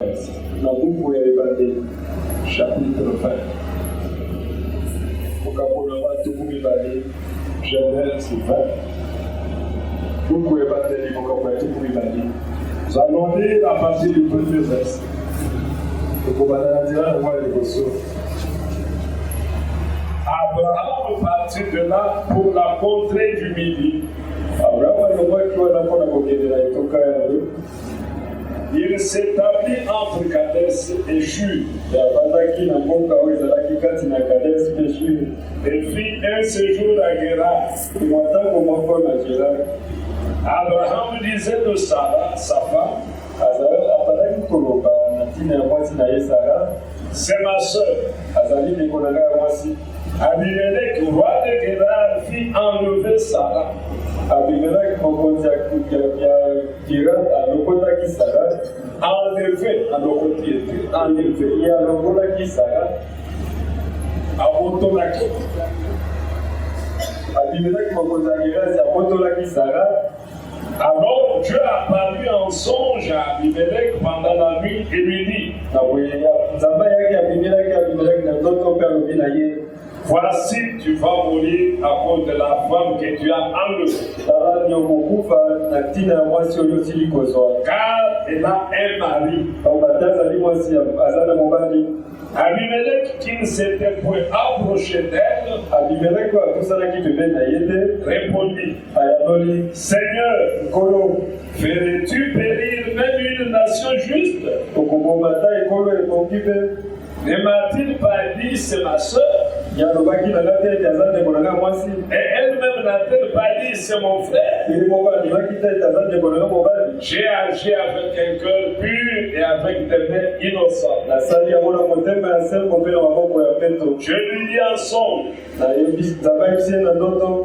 na buku ya Ebandeli chapitre 20 okapona watu 12 Genèse 20 buku ya Ebandeli okapona watu 12. Nous allons lire à partir du premier verset. Abraham partit de là pour la contrée du Midi. Il s'établit entre Kadès et Shur. Il fit un séjour à Guérar. Abraham disait de Sarah, sa femme, c'est ma soeur. Abimelech, roi de Guérar, fit enlever Sarah. Abimelech, alors Dieu apparut en songe à Abimelech pendant la nuit et lui dit, voici, tu vas mourir à cause de la femme que tu as enlevée. Car elle a un mari. Abimelech, qui ne s'était point approché d'elle, répondit, Seigneur, ferais-tu périr même une nation juste? Ne m'a-t-il pas dit, c'est ma soeur? Et elle-même n'a-t-elle pas dit, c'est mon frère? J'ai agi avec un cœur pur et avec des mains innocentes. Je lui dis en songe,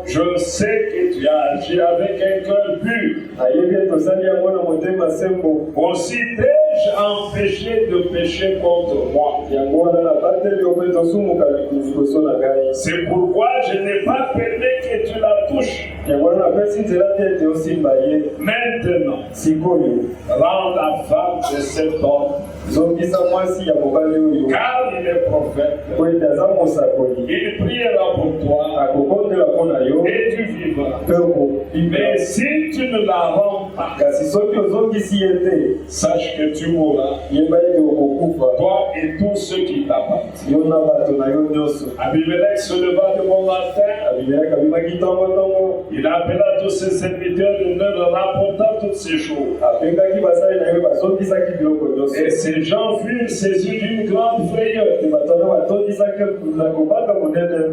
je sais que tu as agi avec un cœur pur. Aussi t'ai-je empêché de pécher contre moi. C'est pourquoi je n'ai pas permis que tu la touches. Maintenant, rends la femme de cet homme, car il est prophète. Il priera pour toi et tu vivras. Mais si tu ne la rends pas, sache que tu mourras, toi et tous ceux qui t'appartiennent. Abimelech se leva de bon matin. Il appela tous ses serviteurs et leur rapporta toutes ces choses. Et ces gens furent saisis d'une grande frayeur.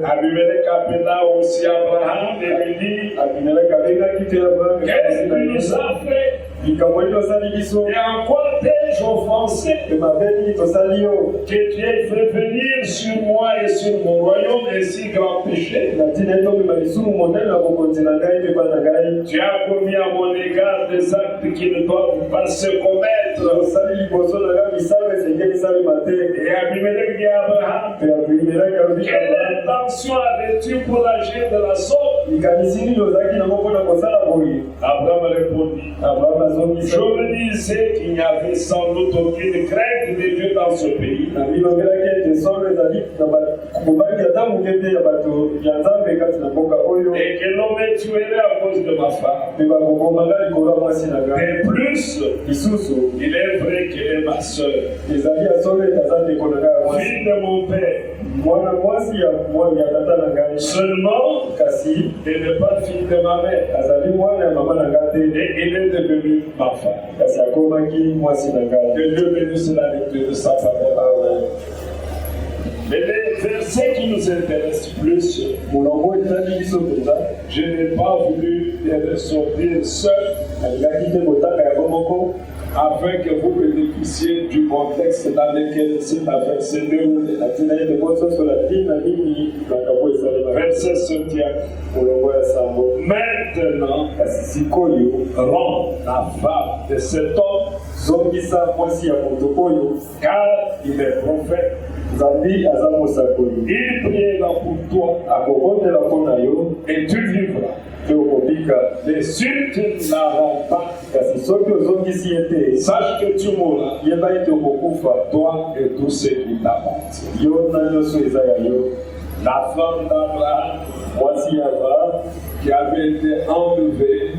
Abimelech appela aussi Abraham et lui dit, qu'est-ce que tu nous as fait? Et en quoi t'ai-je offensé? Que tu aies fait venir sur moi et sur mon royaume un si grand péché? Tu as commis à mon égard des actes qui ne doivent pas se commettre. Et Abimelech dit à Abraham, quelle intention avais-tu pour agir de la sorte? Abraham répondit, je me disais qu'il n'y avait sans doute aucune crainte de Dieu dans ce pays. Et que l'on me tuerait à cause de ma femme. Et plus, il est vrai qu'elle est ma soeur, fille de mon père. Seulement, elle n'est pas fille de ma mère. Et il est devenu ma femme. Que Dieu bénisse la lecture de sa parole. Mais les versets qui nous intéressent plus, je n'ai pas voulu les ressortir seul, afin que vous bénéficiez du contexte dans lequel cette affaire s'est déroulée. Verset 7. Maintenant, rends la femme de cet homme, car il est prophète. Il priera pour toi et tu vivras. Mais si tu ne la rends pas, sache que tu mourras, toi et tous ceux qui t'appartiennent. La femme d'Abraham, voici Abraham, qui avait été enlevée,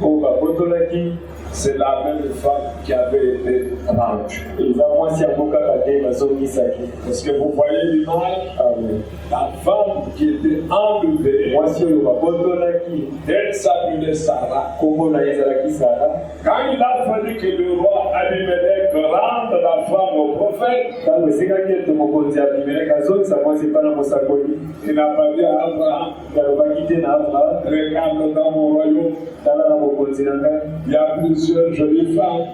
c'est la même femme qui avait été rendue. Est-ce que vous voyez l'image? La femme qui était enlevée, elle s'appelait Sarah. Quand il a fallu que le roi Abimelech rende la femme au prophète, il n'a pas dit à Abraham, regarde dans mon royaume, il y a plusieurs jolies femmes.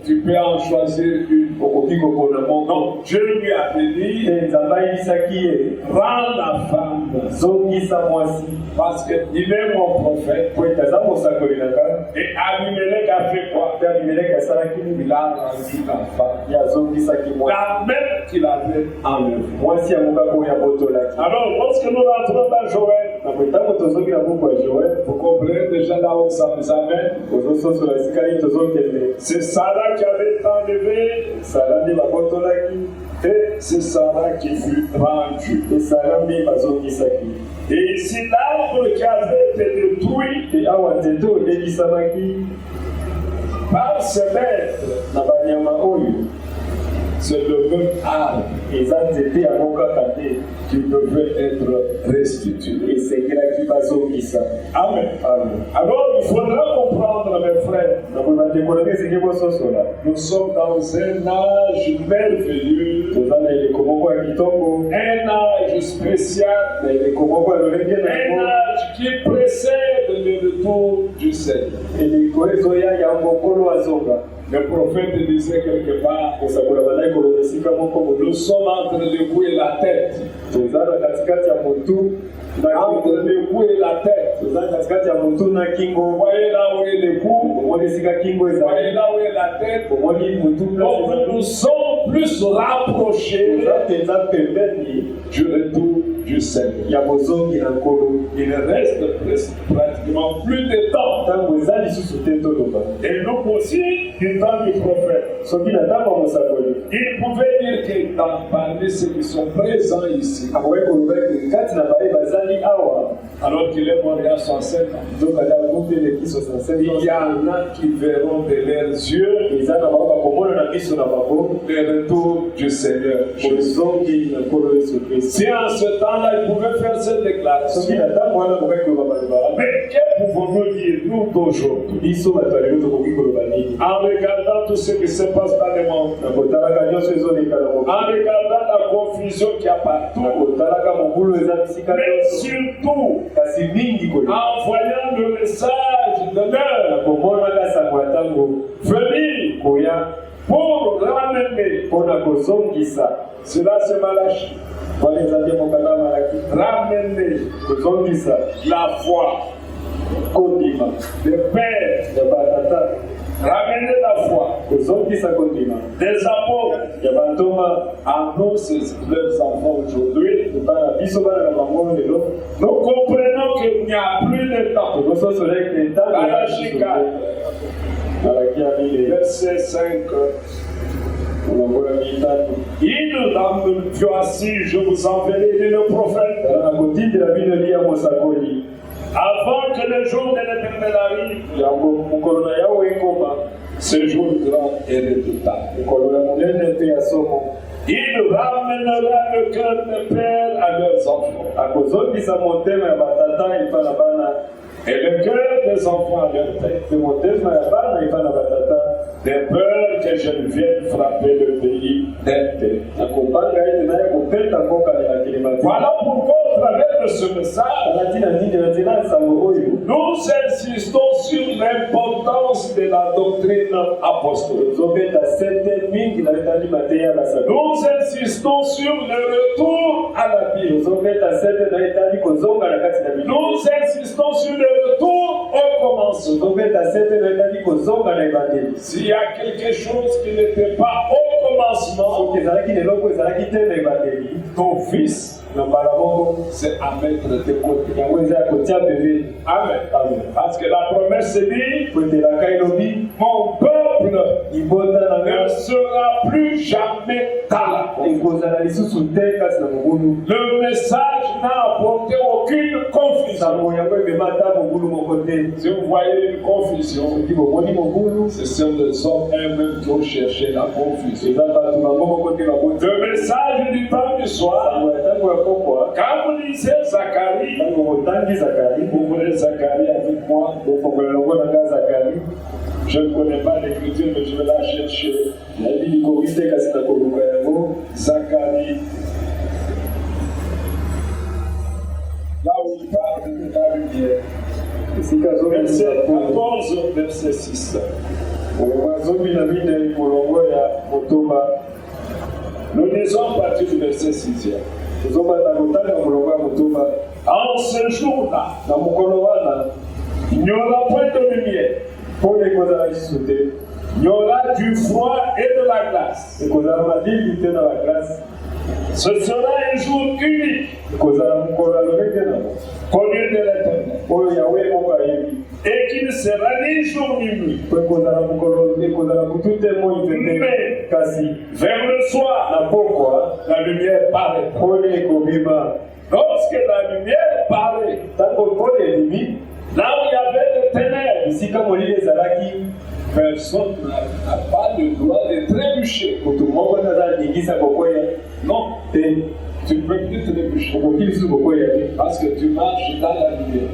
Tu peux en choisir une. Non, je lui ai dit, rends la femme. Parce qu'il est mon prophète. Et Abimelech a fait quoi? Il a rendu la femme. La même qu'il avait enlevée. Alors, lorsque nous rentrons dans Joël, vous comprenez déjà là où ça nous amène. C'est Sarah qui avait été enlevée. Et c'est Sarah qui fut rendue. Et ici, l'arbre qui avait été détruit par ses maîtres, c'est le même arbre qui devait être restitué. Amen. Alors, il faudra comprendre, mes frères, nous sommes dans un âge merveilleux, un âge spécial, un âge qui précède le retour du Seigneur. Le prophète disait quelque part, nous sommes entre le cou et la tête. Entre le cou et la tête. Vous voyez là où est le cou, vous voyez là où est la tête. Donc nous sommes plus rapprochés du retour du Seigneur. Il reste pratiquement plus de temps. Et nous aussi, du temps du prophète. Il pouvait dire que parmi ceux qui sont présents ici, alors qu'il est mort il y a 107 ans, il y en a qui verront de leurs yeux le retour du Seigneur. Si en ce temps-là, il pouvait faire cette déclaration, mais que pouvons-nous dire, nous, d'aujourd'hui, en regardant tout ce qui se passe dans le monde, en regardant la confusion qu'il y a partout, mais surtout en voyant le message de l'heure venir pour ramener, cela c'est Malachie, ramener la foi, le Père, ramener la foi des apôtres annoncent leurs enfants aujourd'hui. Nous comprenons qu'il n'y a plus de temps. Malachie 4, verset 5. Il nous donne, voici, je vous enverrai, dit le prophète, avant que le jour de l'Éternel arrive, ce jour grand et redoutable. Il ramènera le cœur des pères à leurs enfants, et le cœur des enfants à leur tête, de peur que je ne vienne frapper le pays d'Inter. Voilà pourquoi, au travers de ce message, nous insistons sur l'importance de la doctrine apostolique. Nous insistons sur le retour à la Bible. Nous insistons sur le retour au commencement. S'il y a quelque chose qui n'était pas au commencement, ton fils, c'est à mettre de côté. Amen. Parce que la promesse dit, mon peuple ne sera plus jamais dans la confusion. Le message n'a apporté aucune confusion. Si vous voyez une confusion, ce sont les hommes eux-mêmes qui ont cherché la confusion. Le message du temps du soir, quand vous lisez Zacharie, vous voulez Zacharie avec moi, je ne connais pas l'écriture, mais je vais la chercher. Zacharie, là où il parle de la lumière. Verset 14, verset 6. Nous lisons à partir du verset 6. En ce jour-là, il n'y aura point de lumière. Il y aura du froid et de la glace. Ce sera un jour unique, connu de l'Éternel, et qui ne sera ni jour ni nuit. Mais vers le soir, la lumière paraîtra. Lorsque la lumière paraît, là où il y avait des ténèbres, personne n'a pas le droit de trébucher. Non, tu ne peux plus trébucher. Parce que tu marches dans la lumière.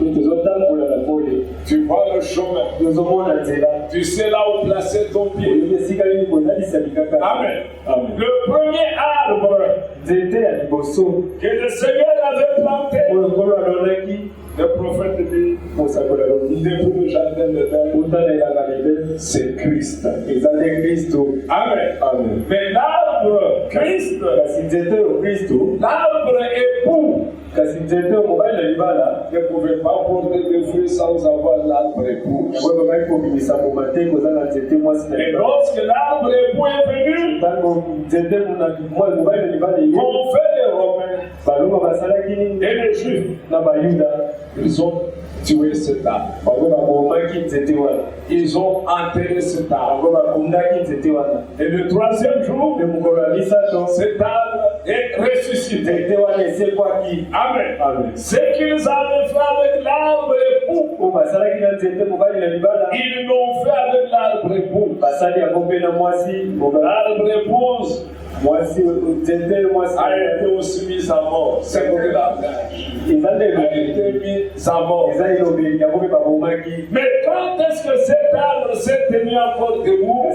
Tu vois le chemin. Tu sais là où placer ton pied. Amen. Le premier arbre que le Seigneur avait planté, le prophète dit, debout le jardin de Éden, c'est Christ. Amen. Mais l'arbre Christ, l'arbre époux, ne pouvait pas porter de fruits sans avoir l'arbre époux. Et lorsque l'arbre époux est venu, on fait les Romains et les Juifs, ils ont tué cet arbre. Ils ont enterré cet arbre. Et le troisième jour, cet arbre est ressuscité. Amen. Ce qu'ils avaient fait avec l'arbre époux, ils l'ont fait avec l'arbre époux. L'arbre épouse a été aussi mis à mort. C'est pour que l'arbre a été mis à mort. Mais quand est-ce que cet arbre s'est tenu encore debout?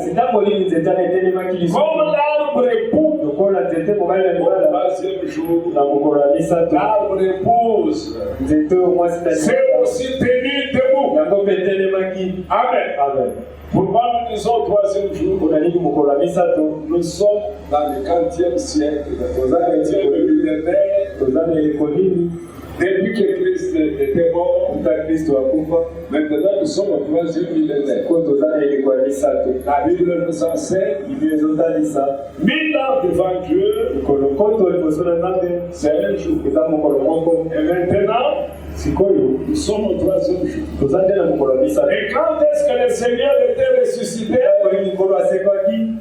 Comme l'arbre époux, au troisième jour, l'arbre épouse s'est aussi tenu debout. Amen. Pourquoi nous disons au troisième jour? Nous sommes dans le 40e siècle, dans le 40e millénaire. Depuis que Christ était mort, maintenant nous sommes au 3e millénaire. La Bible nous enseigne 1000 ans devant Dieu, c'est un jour. Et maintenant, nous sommes au 3e jour. Et quand est-ce que le Seigneur était ressuscité?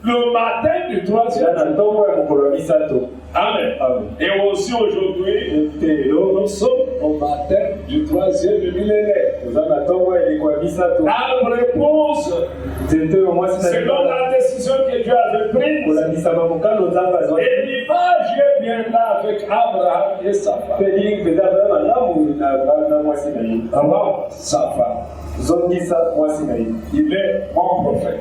Le matin du 3e jour. Amen. Et aussi aujourd'hui, nous sommes au matin du 3e millénaire. L'arbre épouse, selon la décision que Dieu avait prise, et l'image est bien là avec Abraham et sa femme. Avant sa femme. Il est mon prophète.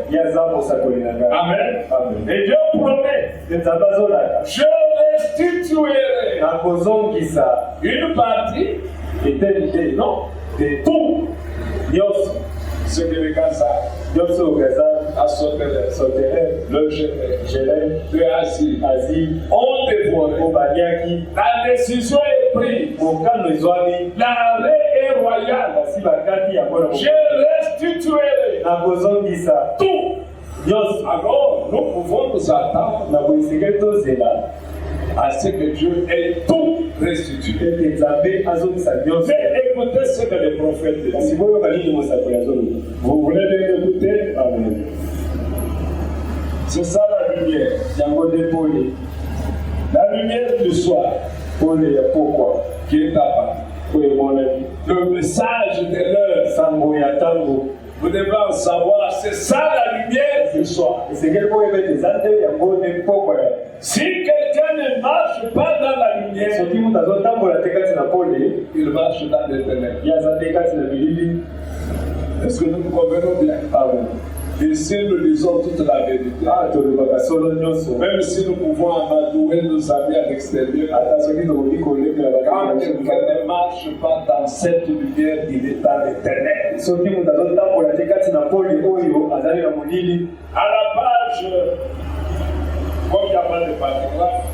Amen. Et Dieu promet, je restituerai une partie de tout ce que les Gaza a sauté le Jérusalem de Asie ont dévoré. La décision est prise. L'arrêt est royal. Je restituerai tout alors nous pouvons nous attendre à ce que Dieu ait tout restitué. Mais écoutez ce que le prophète dit. Vous voulez l'écouter? Amen. C'est ça la lumière. La lumière du soir. Pourquoi? Qui est apparu. Le message de l'heure. Vous devez en savoir, c'est ça la lumière du soir. Si quelqu'un ne marche pas dans la lumière, il marche dans les ténèbres. Est-ce que nous nous convenons bien? Ici, nous disons toute la vérité. Même si nous pouvons amadouer nos amis à l'extérieur, quand quelqu'un ne marche pas dans cette lumière, il est dans les ténèbres. À la page, comme il n'y a pas de paragraphe,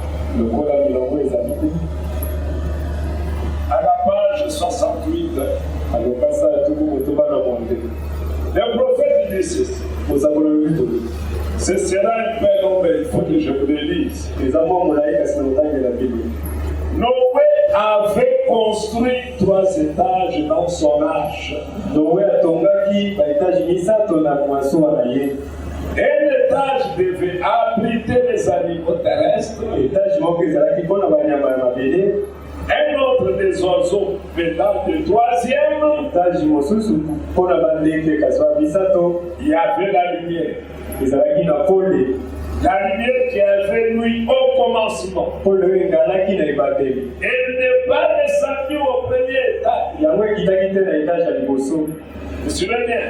à la page 68, le prophète dit ceci. Ce sera un bel homme, il faut que je vous le lise. Noé avait construit 3 étages dans son arche. Un étage devait abriter les animaux terrestres. Un autre des oiseaux venant du 3e. Il y avait la lumière. La lumière qui avait nuit au commencement. Elle n'est pas descendue au premier étage. Vous suivez bien?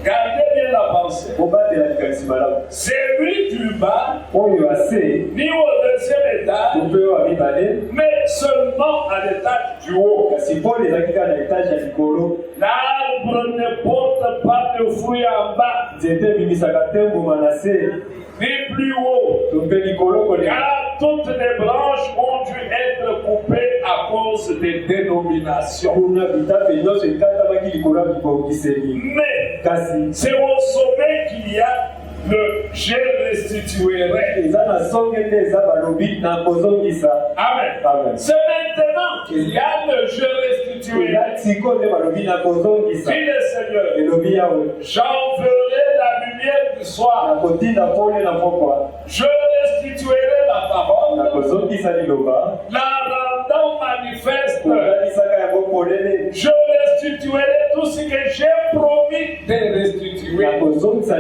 Gardez bien la pensée. C'est lui du bas, ni au 2e étage, mais seulement à l'étage du haut. L'arbre ne porte pas de fruits en bas, ni plus haut, car toutes les branches ont dû être coupées à cause des dénominations. Mais c'est au sommet qu'il y a le je restituerai. Amen. C'est maintenant qu'il y a le je restituerai. Dit le Seigneur, j'enverrai la lumière du soir. Je restituerai la parole, la rendant manifeste. Je restituerai tout ce que j'ai promis de restituer. Tout ce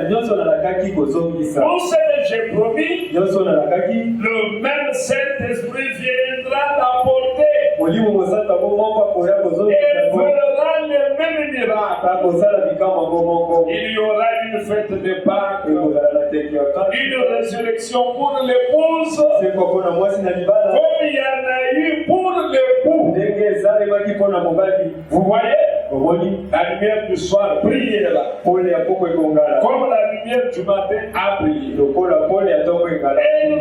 que j'ai promis, le même Saint-Esprit viendra l'apporter. Et fera les mêmes miracles. Il y aura une fête de Pâques, une résurrection pour l'épouse, comme il y en a eu pour l'époux. Vous voyez? La lumière du soir brille là, comme la lumière du matin a brillé. Elle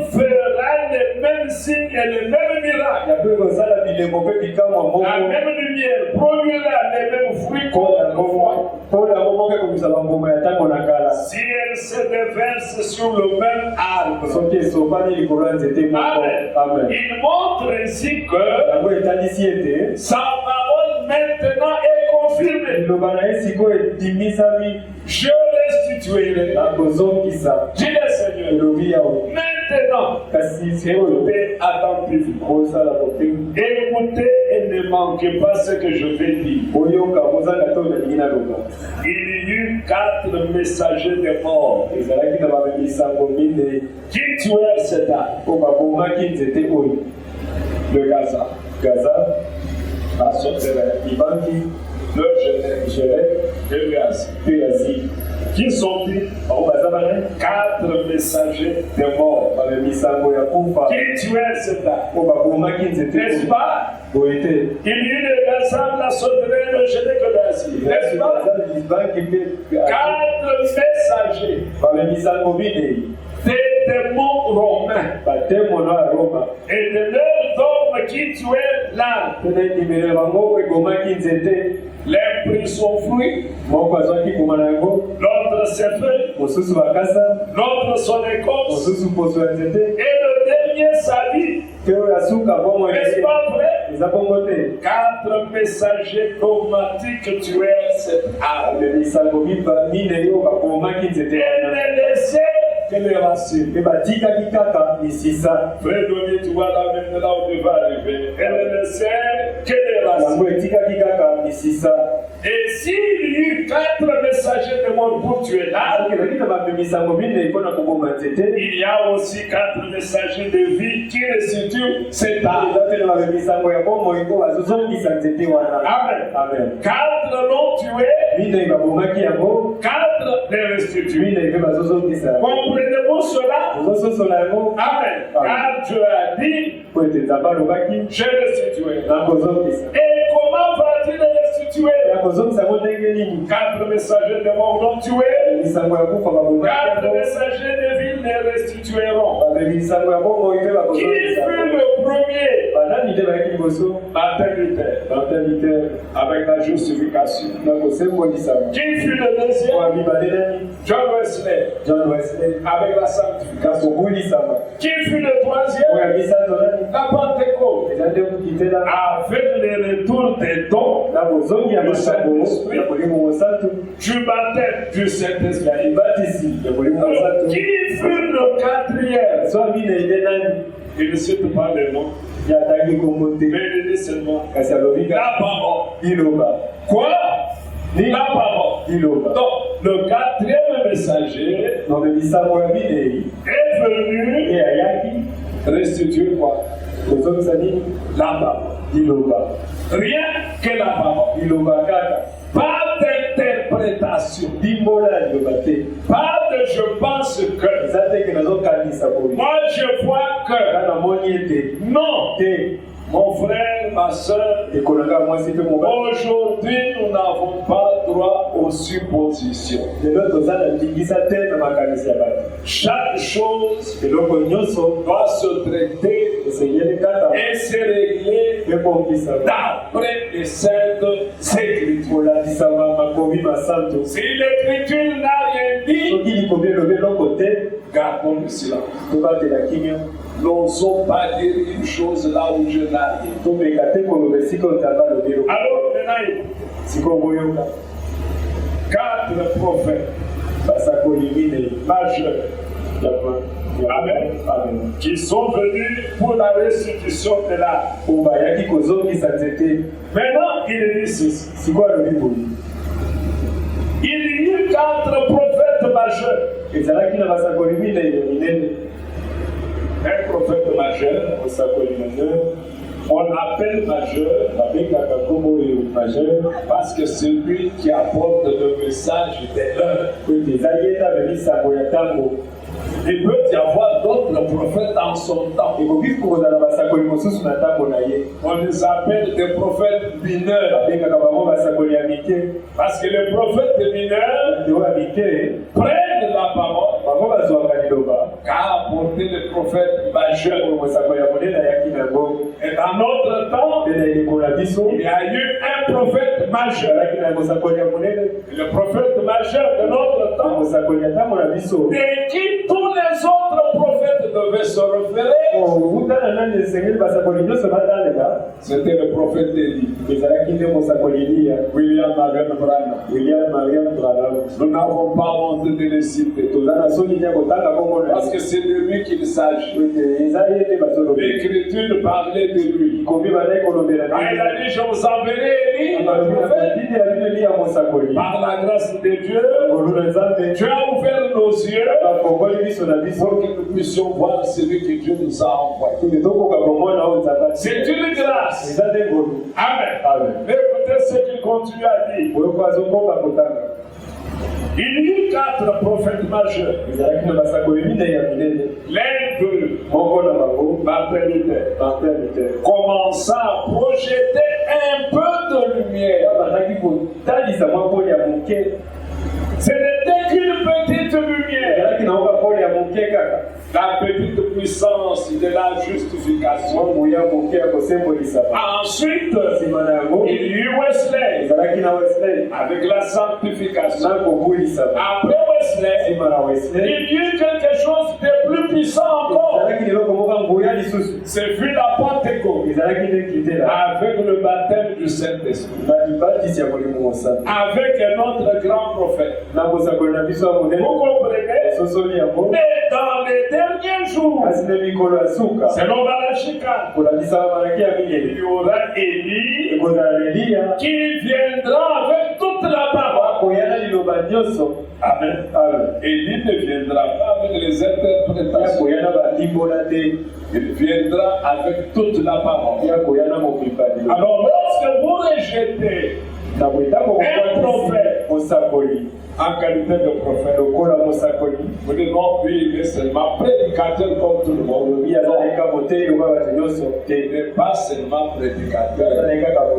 fera les mêmes signes et les mêmes miracles. La même lumière produira les mêmes fruits qu'autrefois. Si elle se déverse sur le même arbre. Amen. Il montre ainsi que sa parole maintenant est confirmée. Je restituerai. Dis le Seigneur. Maintenant, écoutez attentivement. Écoutez et ne manquez pas ce que je vais dire. Il y eut 4 messagers de mort qui tuèrent cet arbre. Le Gaza, le Genève, le Gazi. Qui sont-ils? 4 messagers de mort qui tuèrent cet arbre. N'est-ce pas? Il y eut le Gaza, la sauterelle, le Genève, le Gazi. N'est-ce pas? 4 messagers des démons romains et de leurs hommes qui tuaient l'arbre. Les prit son fruit, leur L'autre ses feuilles. L'autre son écorce. Et le dernier sa vie. N'est-ce pas vrai? 4 messagers dogmatiques tuèrent cette âme. Et ne laissaient que les racines. Frère Denis, tu vois là maintenant là où tu vas arriver. Elle ne laissait que les racines. Et s'il y eut 4 messagers de mort pour tuer l'âme, il y a aussi 4 messagers de vie qui restituent cette âme. Amen. 4 l'ont tué, 4 les restituent. Comprenez-vous cela? Amen. Car Dieu a dit, je restituerai. Et comment va-t-il les restituer? 4 messagers de mort l'ont tué, 4 messagers de vie les restitueront. Qui fut le premier? Martin Luther, avec la justification. Qui fut le deuxième? John Wesley, avec la sanctification. Qui fut le troisième? La Pentecôte, avec le retour des dons du Saint-Esprit, du baptême du Saint-Esprit. Qui fut le quatrième? Il ne cite pas les noms, mais il dit seulement la parole. Quoi? La parole. Donc, le quatrième messager est venu restituer quoi? La parole. Rien que la parole. Pas d'interprétation. Pas de je pense que. Moi je vois que. Non. Mon frère, ma soeur, aujourd'hui nous n'avons pas droit aux suppositions. Chaque chose doit se traiter et se régler d'après les saintes Écritures. Si l'Écriture n'a rien dit, gardons le silence. N'osons pas dire une chose là où je n'ai rien. Alors maintenant, 4 prophètes majeurs, amen, qui sont venus pour la restitution de l'âme. Maintenant, il dit ceci. Il y eut 4 prophètes majeurs. Un prophète majeur, on l'appelle majeur parce que c'est lui qui apporte le message de l'heure. Il peut y avoir d'autres prophètes en son temps. On les appelle des prophètes mineurs. Parce que les prophètes mineurs prennent la parole qu'a apporté le prophète majeur. Et dans notre temps, il y a eu un prophète majeur. Le prophète majeur de notre temps, et qui tous les autres prophètes devaient se référer, c'était le prophète Élie. William Marion Branham. Nous n'avons pas honte de les citer. Parce que c'est de lui qu'il s'agit. L'Écriture parlait de lui. Il a dit, je vous enverrai Élie, par la grâce de Dieu. Dieu a ouvert nos yeux pour que nous puissions voir celui que Dieu nous a envoyé. C'est une grâce. Amen. Écoutez ce qu'il continue à dire. Il y eut 4 prophètes majeurs. L'un d'eux, Martin Luther, commença à projeter un peu de lumière. Ce n'était qu'une petite lumière. La petite puissance de la justification. Ensuite, il y eut Wesley avec la sanctification. Après Wesley, il y eut quelque chose de plus puissant encore. Ce fut la Pentecôte avec le baptême du Saint-Esprit, avec un autre grand prophète. Vous comprenez? Mais dans les derniers jours, selon Malachi 4, il y aura Élie qui viendra avec toute la parole. Amen. Élie ne viendra pas avec les interprétations. Il viendra avec toute la parole. Alors lorsque vous rejetez un prophète en qualité de prophète, vous dites non, lui il est seulement prédicateur comme tout le monde. Il n'est pas seulement prédicateur,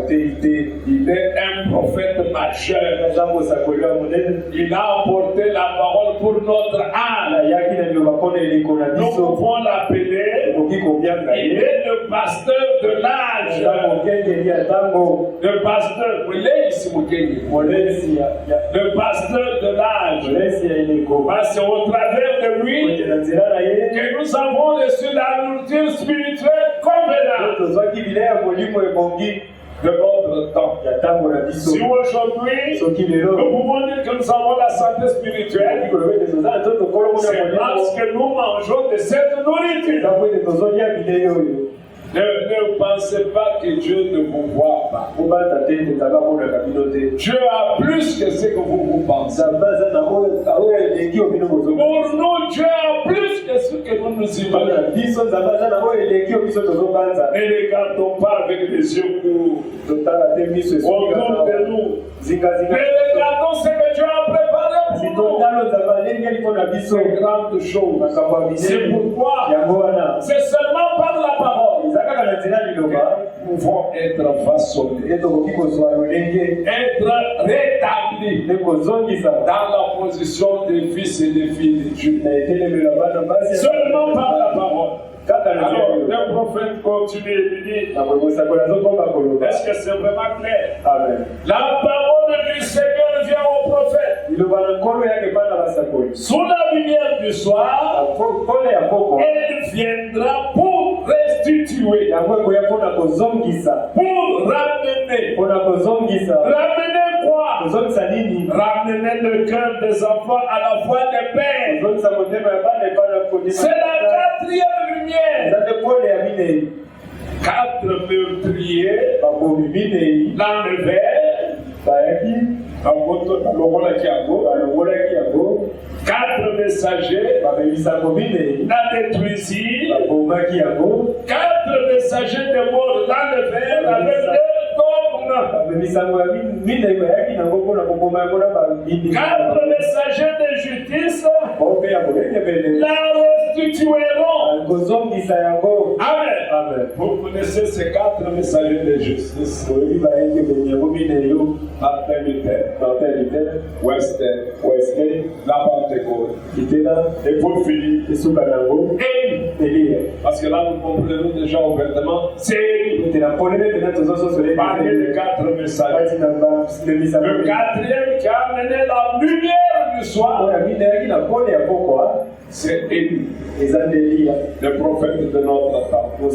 il est un prophète majeur. Il a apporté la parole pour notre âme. Nous pouvons l'appeler, il est le pasteur de l'âge. Le pasteur, le pasteur de l'âge. Parce qu'au travers de lui, que nous avons reçu la nourriture spirituelle convenable de notre temps. Si aujourd'hui, nous pouvons dire que nous avons la santé spirituelle, c'est parce que nous mangeons de cette nourriture. Ne pensez pas que Dieu ne vous voit pas. Dieu a plus que ce que vous pensez. Pour nous, Dieu a plus que ce que nous nous imaginons. Ne regardons pas avec les yeux courts autour de nous. Mais regardons ce que Dieu a préparé pour nous. C'est grande chose. C'est pourquoi c'est seulement par la parole nous pouvons être façonnés, être rétablis dans la position des fils et des filles de Dieu. Seulement par la parole. Alors, le prophète continue et lui dit, est-ce que c'est vraiment clair? Amen. La parole du Seigneur vient au prophète. Sous la lumière du soir, elle viendra pour restituer, pour ramener. Ramener quoi? Ramener le cœur des enfants à la foi des pères. C'est la quatrième lumière. 4 meurtriers l'enlevèrent. 4 messagers la détruisirent. 4 messagers de mort l'enlevèrent avec leur dogme. 4 messagers de justice la restitueront. Amen. Vous connaissez ces 4 messagers de justice. Martin Luther, Wesley, la Pentecôte. Et pour finir, Élie. Parce que là, nous comprenons déjà ouvertement, c'est Élie. Parmi les 4 messages. Le 4e qui a amené la lumière du soir, c'est Élie, le prophète de notre temps. Nous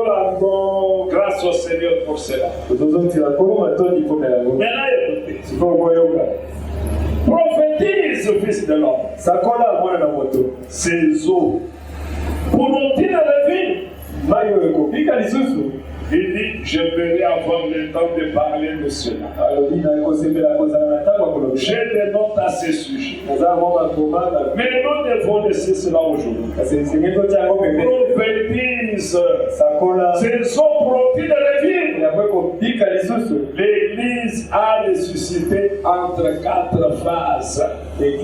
rendons grâce au Seigneur pour cela. Maintenant, écoutez. Prophétise, fils de l'homme. Ces eaux pourront-ils revivre? Il dit, je verrai avoir le temps de parler de cela. J'ai des notes à ce sujet. Mais nous devons laisser cela aujourd'hui. Prophétise. Ces eaux pourront-ils revivre? L'Église a ressuscité entre 4 phases. Est-ce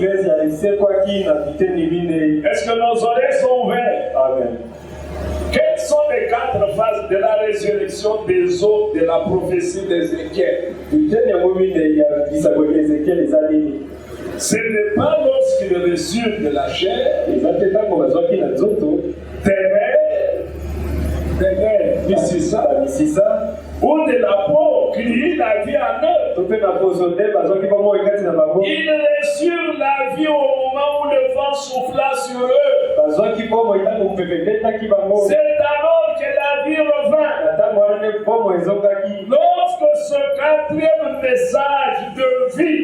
que nos oreilles sont ouvertes? Amen. Quelles sont les 4 phases de la résurrection des eaux de la prophétie d'Ézéchiel? Ce n'est pas lorsqu'il résurge de la chair, ou de la peau, qu'il y la vie en eux. Il est sur la vie au moment où le vent souffla sur eux. C'est alors que la vie revint. Lorsque ce quatrième message de vie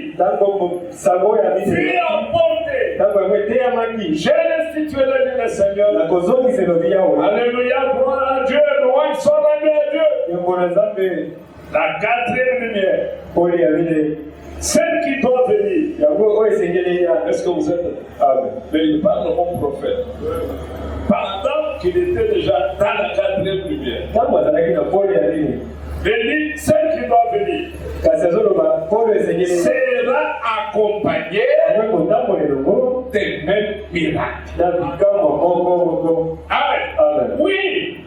fut apporté, j'ai restitué le dit le Seigneur. Alléluia, gloire à Dieu, louange soit rendue à Dieu. La quatrième lumière, celle qui doit venir. Est-ce que vous êtes? Amen. Mais il parle au prophète. Pendant qu'il était déjà dans la quatrième lumière. Il dit, celle qui doit venir sera accompagnée des mêmes miracles. Amen. Oui,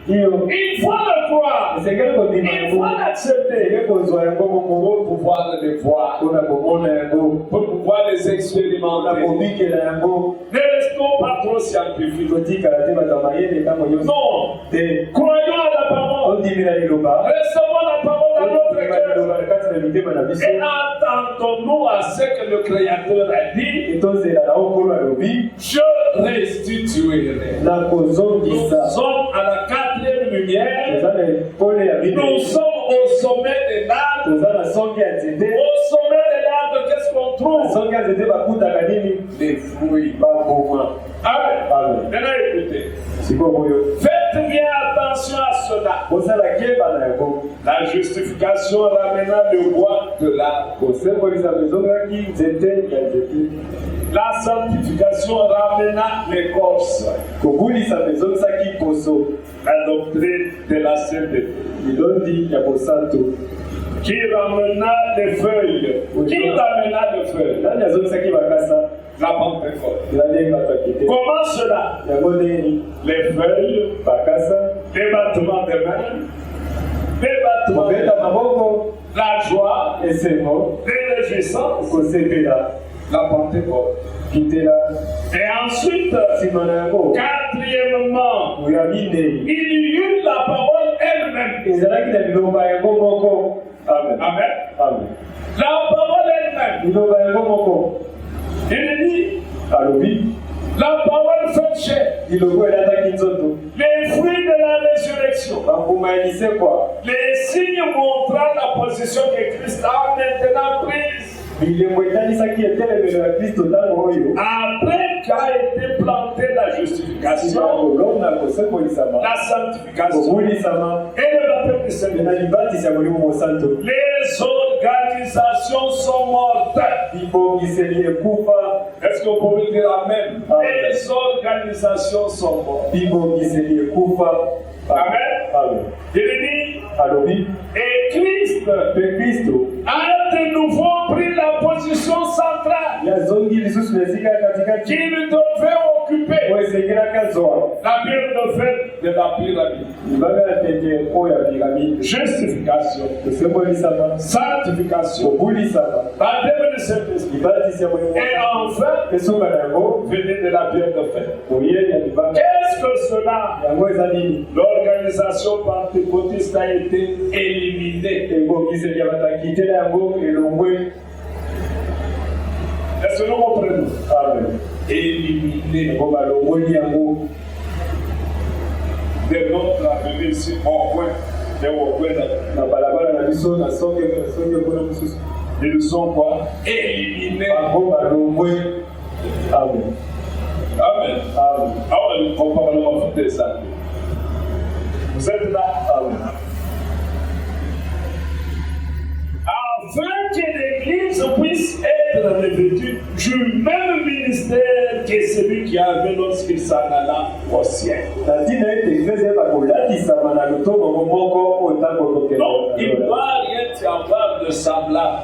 il faut le croire. Il faut l'accepter pour pouvoir les voir, pour pouvoir les expérimenter. Ne restons pas trop scientifiques. Non, croyons à la parole. Recevons la parole à notre cœur. Et attendons-nous à ce que le Créateur a dit. Je restituerai. Nous sommes à la quatrième lumière. Nous sommes au sommet des larmes. Au sommet des larmes, qu'est-ce qu'on trouve? Les fruits. Amen. Maintenant écoutez. Faites bien attention à cela. La justification ramena le bois de l'arbre. La sanctification ramena l'écorce. La doctrine de la sainteté. Qui ramena les feuilles? Qui ramena les feuilles? La Pentecôte. Comment cela? Les feuilles, les battements de main, la joie, les réjouissances, la Pentecôte. Et ensuite, quatrièmement, il y eut la parole elle-même. Amen. Amen. La parole elle-même. Il dit, la parole fait chair. Les fruits de la résurrection. Les signes montrant la position que Christ a maintenant prise. Après qu'a été plantée la justification, la sanctification et le baptême du Seigneur, les organisations sont mortes. Est-ce que vous pouvez dire Amen? Les organisations sont mortes. Amen. Il dit, et Christ a de nouveau pris la position centrale qu'il devait occuper. La pierre de fait de la pyramide. Justification. Sanctification. Baptême du Saint-Esprit. Et enfin, venez de la pierre de fait. Qu'est-ce que cela? L'organisation pentecôtiste a été éliminée. Est-ce que nous comprenons? Amen. Éliminée. De notre avenir ici, au point. Ils sont quoi? Éliminés. Amen. Amen. Amen. On parle de ça. Vous êtes là? Amen. Afin que l'Église puisse être revêtue du même ministère que celui qui avait lorsqu'il s'en alla au ciel. Non, il ne doit rien y avoir de semblable.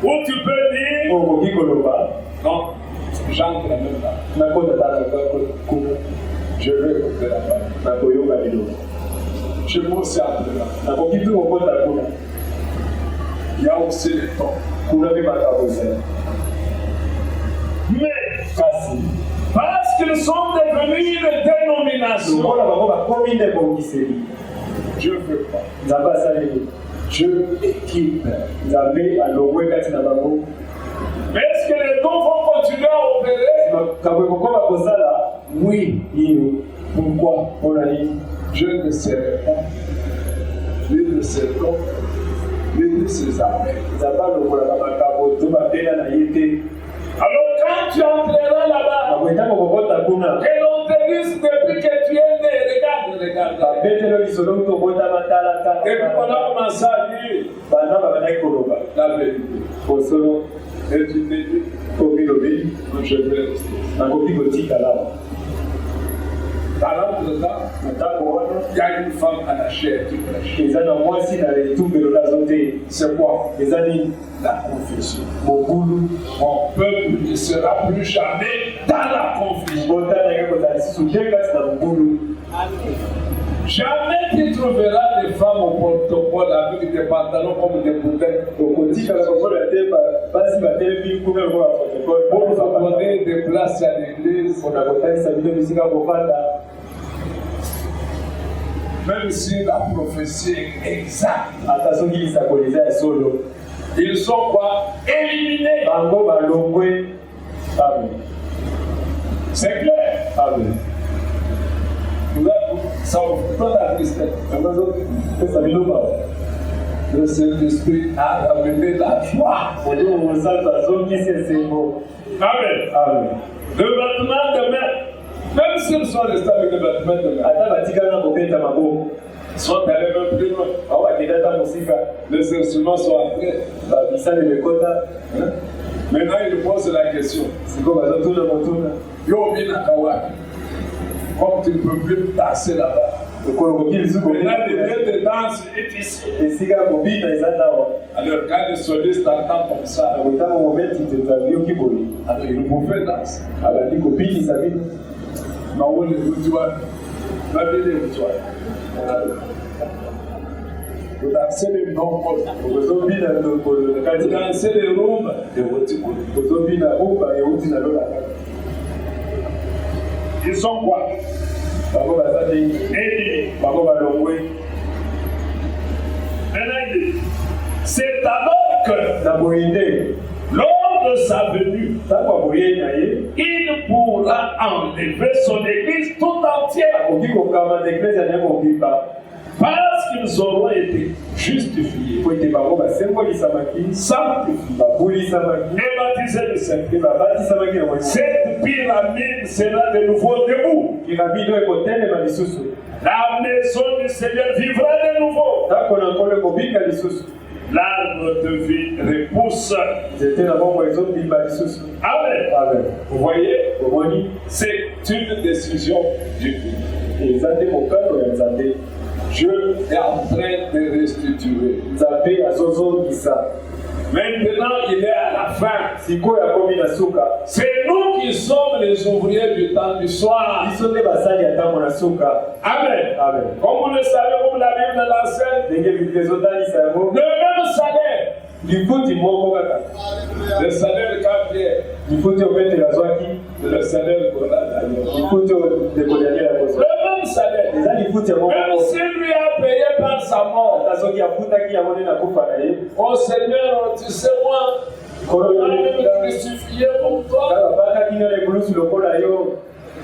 Ou tu peux dire, non, j'entre même là. Je veux écouter la parole. Je veux aussi appeler là. Il y a aussi les temps. Mais, parce qu'ils sont devenus une dénomination, je ne veux pas. Je équipe. Mais dons vont continuer à opérer. Oui, pourquoi? Je ne serai pas l'une de ses dons, l'une de ses armées. Alors quand tu entreras là-bas, que l'on te dise depuis que tu es né, regarde. Depuis qu'on a commencé à dire la vérité. Et tu te dis, je vais rester. Dans l'entretemps, il y a une femme à la chair qui prêche. C'est quoi? La confession. Mon peuple ne sera plus jamais dans la confusion. Jamais tu trouveras des femmes au protocole avec des pantalons comme des bouteilles. Pour donner des places à l'église. Même si la prophétie est exacte. Ils sont quoi? Éliminés. C'est clair. Amen. Ça vous fait la tristesse. Le Saint-Esprit a amené la joie. Amen. Amen. Le bâtiment de main, même s'ils sont restés avec le bâtiment de main, ils sont allés même plus loin. Les instruments sont entrés. Maintenant, ils posent la question. Comme tu ne peux plus tasser là-bas. Maintenant, le lieu de danse est ici. Alors, quand les solistes entendent comme ça, alors ils pouvaient danser. Mais où les boutoirs? Vous dansez les noms, vous dansez les roues ils sont quoi? C'est alors que lors de sa venue, il pourra enlever son église tout entière. Parce qu'ils auront été justifiés, sanctifiés et baptisés du Saint-Esprit. Cette pyramide sera de nouveau debout. La maison du Seigneur vivra de nouveau. L'arbre de vie repousse. Amen. Vous voyez, c'est une décision divine. Dieu est en train de restituer. Maintenant, il est à la fin. C'est nous qui sommes les ouvriers du temps du soir. Amen. Comme vous le savez, comme la Bible l'enseigne, le même salaire. Le salaire de Gabriel. Le salaire de Godard. Le même salaire. Même s'il lui a payé par sa mort. Oh Seigneur, tu sais moi, on a été crucifié pour toi.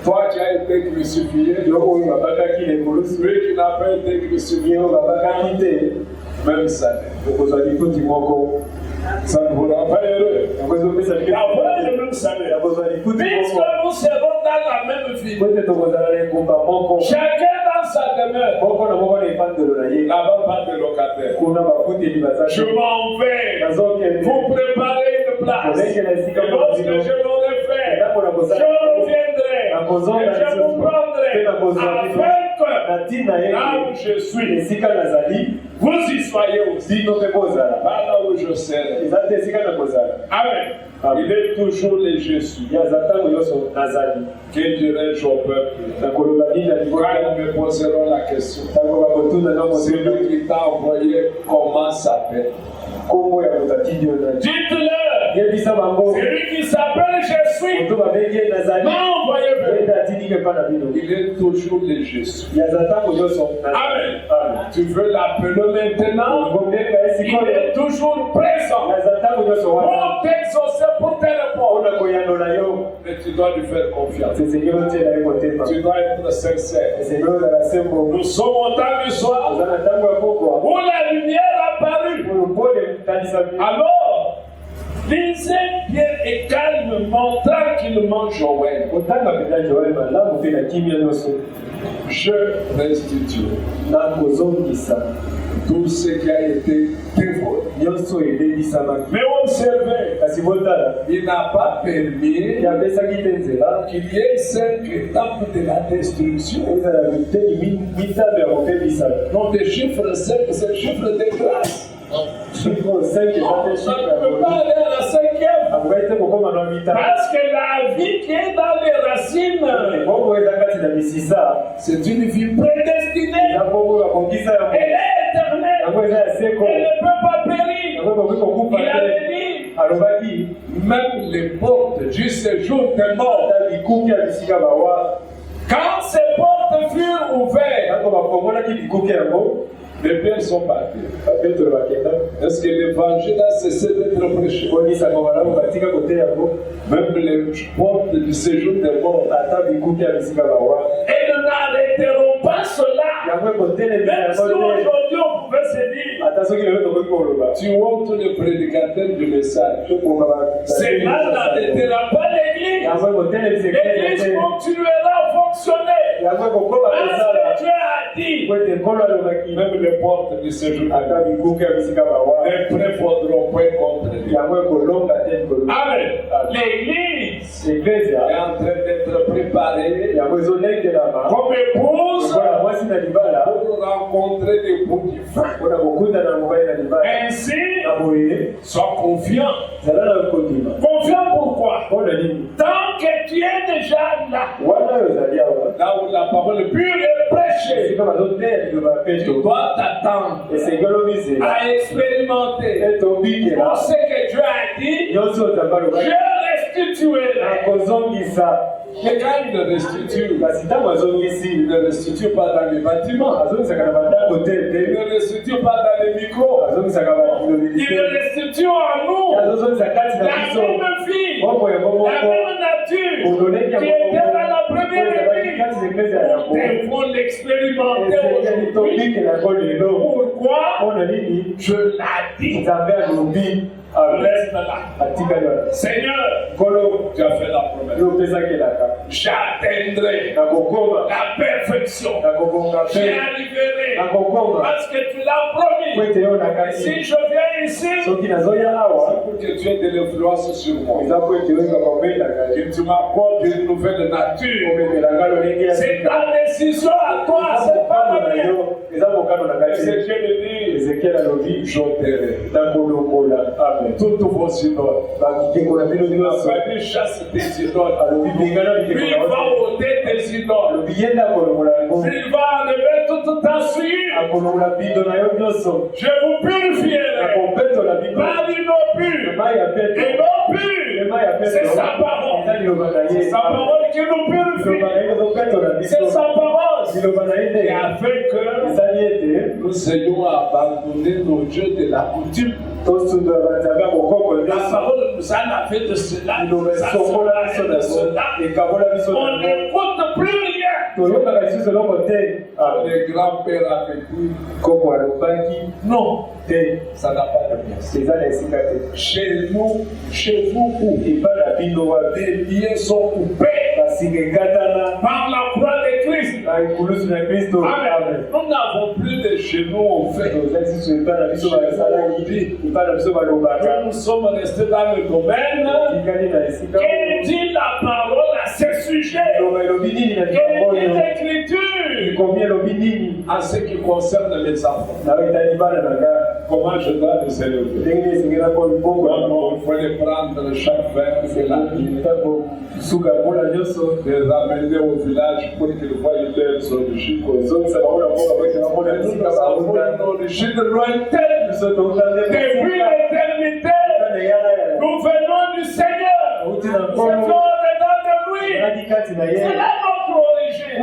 Toi qui as été crucifié, celui qui n'a pas été crucifié, même salaire. Ça ne vous rend pas heureux. Avoir le même salaire. Puisque nous serons dans la même vie. Chacun dans sa demeure. Là-bas, pas de locataire. Je m'en vais pour préparer une place. Et lorsque je l'aurai fait, je reviendrai et je vous prendrai afin que là où je suis, vous y soyez aussi. Pas là où je serai. Amen. Il est toujours les je suis. Que dirais-je au peuple? Quand ils me poseront la question, celui qui t'a envoyé, comment s'appelle? Dites-leur, celui qui s'appelle je suis, non, voyez-vous. Il est toujours léger. Amen. Tu veux l'appeler maintenant? Il est toujours présent. Pour t'exaucer, pour te répondre. Mais tu dois lui faire confiance. Tu dois être sincère. Nous sommes au temps du soir où la lumière apparut. Alors, lisez bien et calmement, tranquillement Joël. Je restitue tout ce qui a été dévoré. Mais observez, il n'a pas permis qu'il y ait 5 étapes de la destruction. Donc, le chiffre 5, c'est le chiffre de grâce. On ne peut pas aller à la 5e. Parce que la vie qui est dans les racines, c'est une vie prédestinée. Elle est éternelle. Elle ne peut pas périr. Il avait dit, même les portes du séjour des morts, quand ces portes furent ouvertes, les pères sont partis. Est-ce que l'évangile a cessé d'être prêché? Même les portes du séjour des morts. Et nous n'arrêterons pas cela. Même si aujourd'hui on pouvait se dire, tu hontes le prédicateur du message. Cela n'arrêtera pas l'église. L'église continuera à fonctionner. Parce que Dieu a dit, même les portes du séjour, les prêts ne faudront point contre lui. Amen. L'église est en train d'être préparée comme épouse pour rencontrer des bouts du vin. Ainsi, sois confiant. Confiant pourquoi? Tant que tu es déjà là où la parole pure est prêchée, tu dois t'attendre à expérimenter pour ce que Dieu a dit. Je restituerai. Mais quand il le restitue, il ne restitue pas dans les bâtiments, il ne restitue pas dans les micros, il le restitue en nous, la même vie, la même nature qui était dans la première église. Nous devons l'expérimenter aujourd'hui. Pourquoi? Je l'ai dit. Reste là. Seigneur, tu as fait la promesse. J'atteindrai la perfection. J'y arriverai. Parce que tu l'as promis. Si je viens ici, c'est pour que tu aies de l'influence sur moi. Que tu m'apportes une nouvelle nature. C'est ta décision à toi, c'est pas la mienne. Ézéchiel dit, j'ôterai toutes vos idoles. La chasse des idoles. Lui va ôter tes idoles. Il va enlever toute ta souillure. Je vous purifierai par une eau pure. Et l'eau pure, c'est sa parole. C'est sa parole qui nous purifie. C'est sa parole. Et afin que nous ayons abandonné nos dieux de la coutume. La parole nous a fait de cela. On n'écoute plus rien. Les grands-pères avaient dit non, ça n'a pas de place. Chez nous, chez vous, les liens sont coupés par la croix de Christ. Amen. Nous n'avons plus de genoux en fait. Nous sommes restés dans le domaine. Quelle dit la parole à ce sujet? Quelle dit l'écriture en ce qui concerne les enfants? Comment je dois les élever? Il faut les prendre chaque verre de la vie, les ramener au village pour qu'ils voient leurs origines. L'origine lointaine, depuis l'éternité, nous venons du Seigneur. Nous sommes dedans de lui. C'est là notre origine.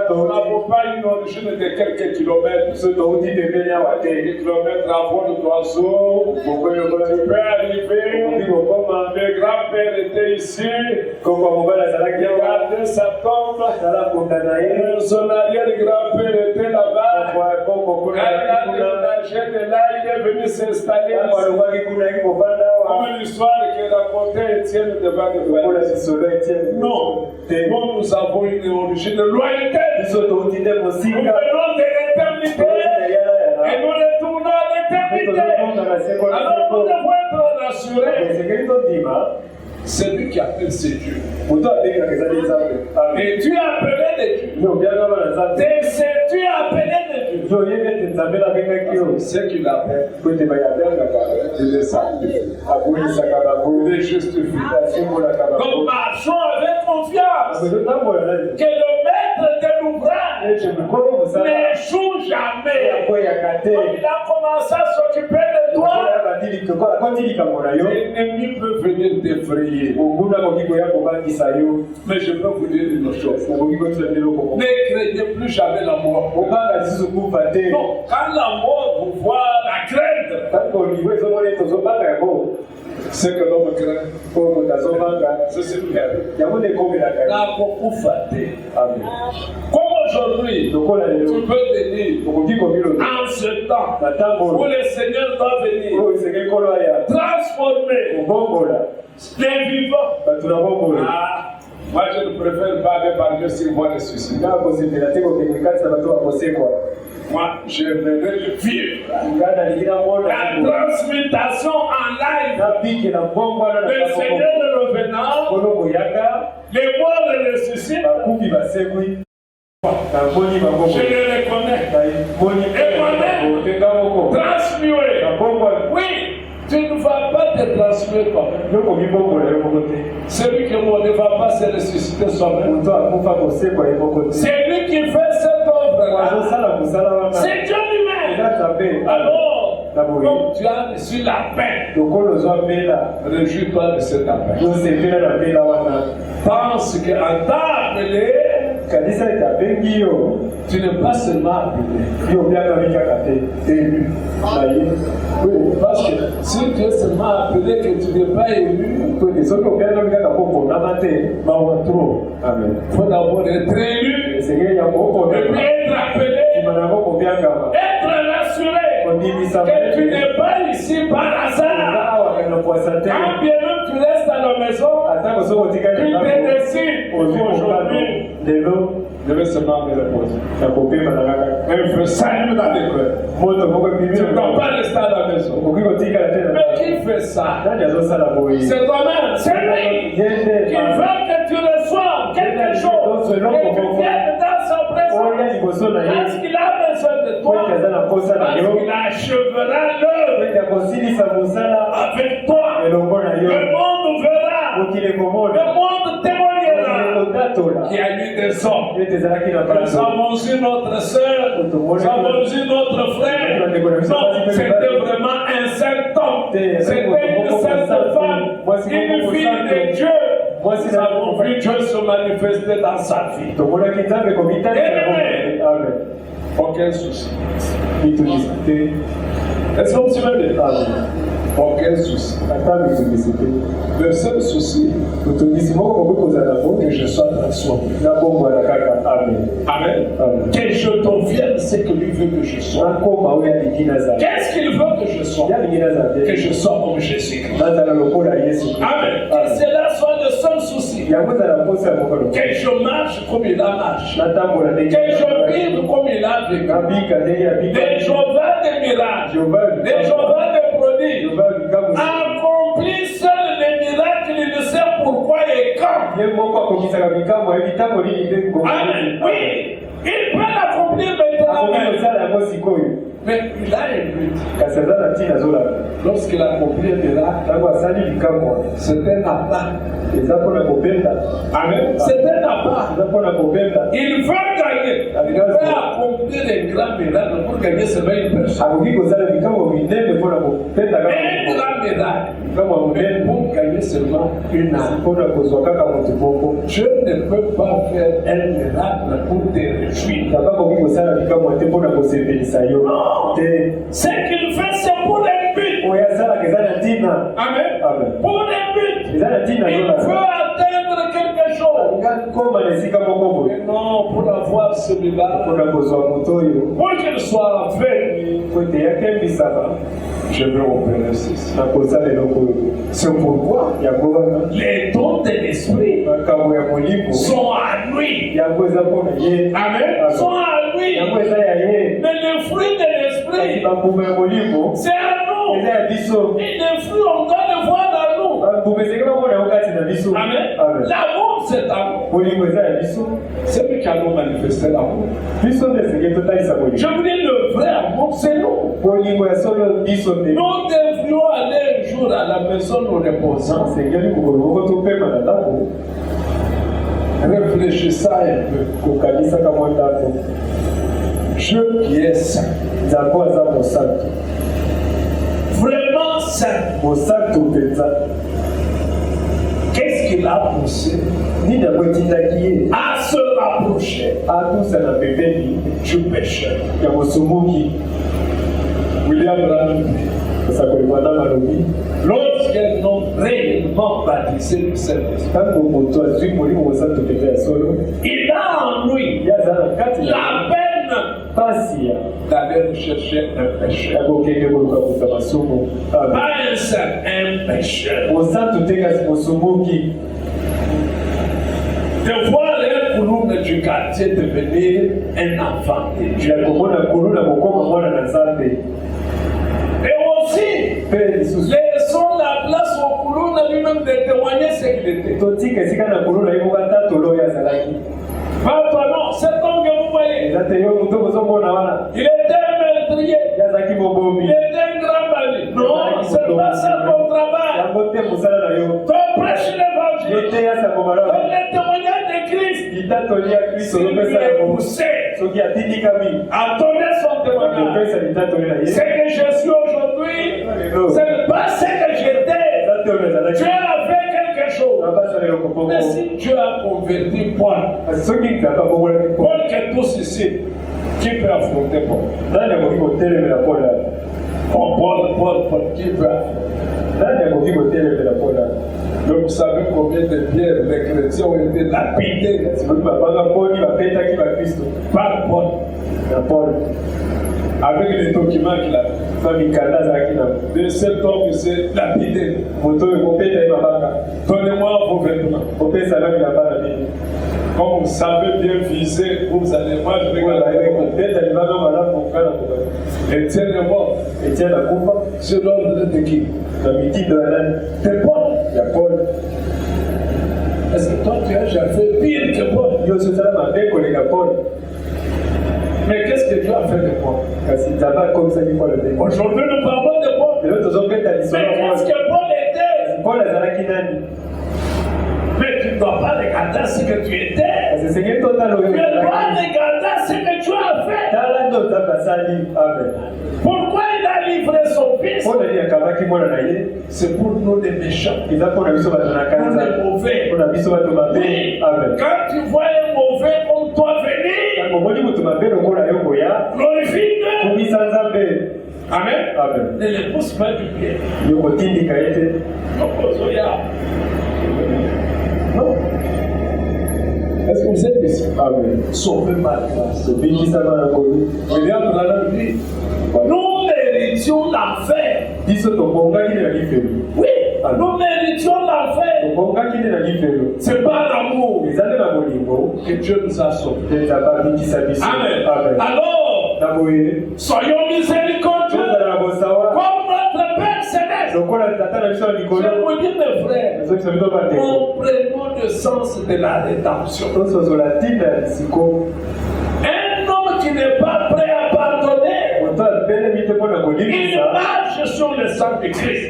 Nous n'avons pas une origine de quelques kilomètres. Des kilomètres à vol d'oiseau. Tu peux arriver. Mes grands-pères étaient ici. Regardez sa tombe. Son arrière-grand-père était là-bas. Quand il a déménagé de là, il est venu s'installer ici. Comme l'histoire que racontait Étienne devant le roi. Non, nous avons une origine lointaine. Nous venons de l'éternité et nous retournons à l'éternité. Alors nous devons être rassurés. C'est lui qui appelle ses dieux. Et tu es appelé de Dieu. Tu es appelé de Dieu. C'est qu'il appelle. Il les sanctifie. Il les justifie. Donc marchons avec confiance. Que le maître de l'ouvrage n'échoue jamais. Comme il a commencé à s'occuper de toi, l'ennemi peut venir t'effrayer. Mais je peux vous dire une chose. Ne craignez plus jamais la mort. Non, quand la mort vous voit la crainte, c'est que l'homme craint. C'est ce qu'il y a. La beaucoup fatigué. Comme aujourd'hui, tu peux venir en ce temps où le Seigneur va venir transformer les vivants. Moi je ne préfère pas aller parler sur moi les suicides. Moi j'aimerais le vivre. La transmutation en live. Le Seigneur le revenant. Les morts le ressuscitent. Je le reconnais. Et moi-même, transmué. Oui. Tu ne vas pas te transmettre toi-même. Celui qui ne va pas se ressusciter soi-même. C'est lui qui fait cette œuvre-là. C'est Dieu lui-même. Alors, comme tu as reçu la paix, réjouis-toi de cette paix. Pense qu'en t'a appelé, tu n'es pas seulement appelé. Oui, parce que si tu es seulement appelé que tu n'es pas élu, il faut d'abord être élu, et puis être appelé, être rassuré que tu n'es pas ici par hasard. Quand bien même tu restes à la maison, tu te décides aujourd'hui. Je vais seulement me reposer. Mais il faut s'allumer dans les cœurs. Tu ne dois pas rester à la maison. Mais qui fait ça? C'est toi-même. C'est lui qui veut que tu reçoives quelque chose, que tu viennes dans sa présence. Parce qu'il a besoin de toi. Parce qu'il achèvera l'œuvre avec toi. Le monde verra. Le monde témoignera qu'il y a eu des hommes. Nous avons eu notre soeur, nous avons eu notre frère. Non, c'était vraiment un saint homme. C'était une sainte femme, une fille de Dieu. Nous avons vu Dieu se manifester dans sa vie. Aucun souci. Est-ce que vous suivez? Aucun souci. Le seul souci, que je sois transformé. Amen. Que je devienne ce que lui veut que je sois. Qu'est-ce qu'il veut que je sois? Que je sois comme Jésus-Christ. Amen. Que cela soit le seul souci. Que je marche comme il a marché. Que je vive comme il a vécu. Des Jéhovah des miracles. Des Jéhovah des prodiges. Accomplis seul les miracles, il ne sait pourquoi et quand. Amen. Oui, il peut l'accomplir maintenant. Mais il a un but. Lorsqu'il a accompli un miracle, c'est un appât. Amen. C'est un appât. Il veut gagner. Il veut accomplir des grands miracles pour gagner seulement une personne. Un grand miracle. Mais pour gagner seulement une âme. Je ne peux pas faire un miracle pour te réjouir. Non. Ce qu'il fait, c'est pour un but. Amen. Pour un but. Il veut atteindre quelque chose. Mais non, pour avoir celui-là, pour qu'il soit fait, je veux opérer ceci. C'est pourquoi les dons de l'esprit sont à lui. Amen. Sont à lui. Mais le fruit de l'esprit, c'est à nous. Et les fruits, on doit le voir dans nous. Amen. L'amour, c'est à nous. C'est lui qui a nous manifesté l'amour. Je vous dis, le vrai amour, c'est nous. Nous devrions aller un jour à la maison nous reposant. Réfléchissez un peu. Dieu qui est saint. Vraiment saint. Qu'est-ce qu'il a poussé à se rapprocher du pécheur? William Branham, lorsqu'ils ont réellement baptisé le Saint-Esprit, il a en lui la peine d'aller chercher un pécheur. Pas un saint, un pécheur. De voir les coulombes du quartier devenir un enfant de Dieu. Et aussi, laissons la place au coulombes lui-même de témoigner ce qu'il était. Papa, non, cet homme que vous voyez, il était un meurtrier, il était un grand bandit. Non, c'est pas ça ton travail. Ton prêche l'évangile, ton témoignage de Christ, il est poussé à donner son témoignage. Ce que je suis aujourd'hui, ce n'est pas ce que j'étais. Dieu a fait quelque chose. Mais si Dieu a converti Paul, Paul qui est tous ici, qui peut affronter Paul? Paul, qui peut affronter? Donc vous savez combien de pierres les chrétiens ont été lapidés par Paul. Avec les documents qu'il a fait. De cet homme qui s'est lapidé. Donnez-moi vos vêtements. Comme vous savez bien viser, vous allez moi je vais Étienne est mort. C'est l'ordre de qui? De Paul. Est-ce que toi tu as déjà fait pire que Paul? Mais qu'est-ce que Dieu a fait de Paul? Aujourd'hui nous parlons de Paul. Mais qu'est-ce que Paul était? Mais tu ne dois pas regarder ce que tu étais. Tu dois regarder ce que tu as fait. Pourquoi il a livré son fils? C'est pour nous les méchants. Pour les mauvais. Oui. Quand tu vois un mauvais comme toi venir, glorifie Dieu. Amen. Ne les pousse pas du pied. Non. Est-ce que vous êtes ici? Sauvez ma grâce. William Branham dit, nous méritions l'enfer. Oui, nous méritions l'enfer. C'est pas l'amour que Dieu nous a sauvés. Amen. Alors, soyons miséricordieux comme notre Père Céleste. Je vous dis, mes frères, comprenons le sens de la rédemption. Un homme qui n'est pas prêt à pardonner, il marche sur le sang de Christ.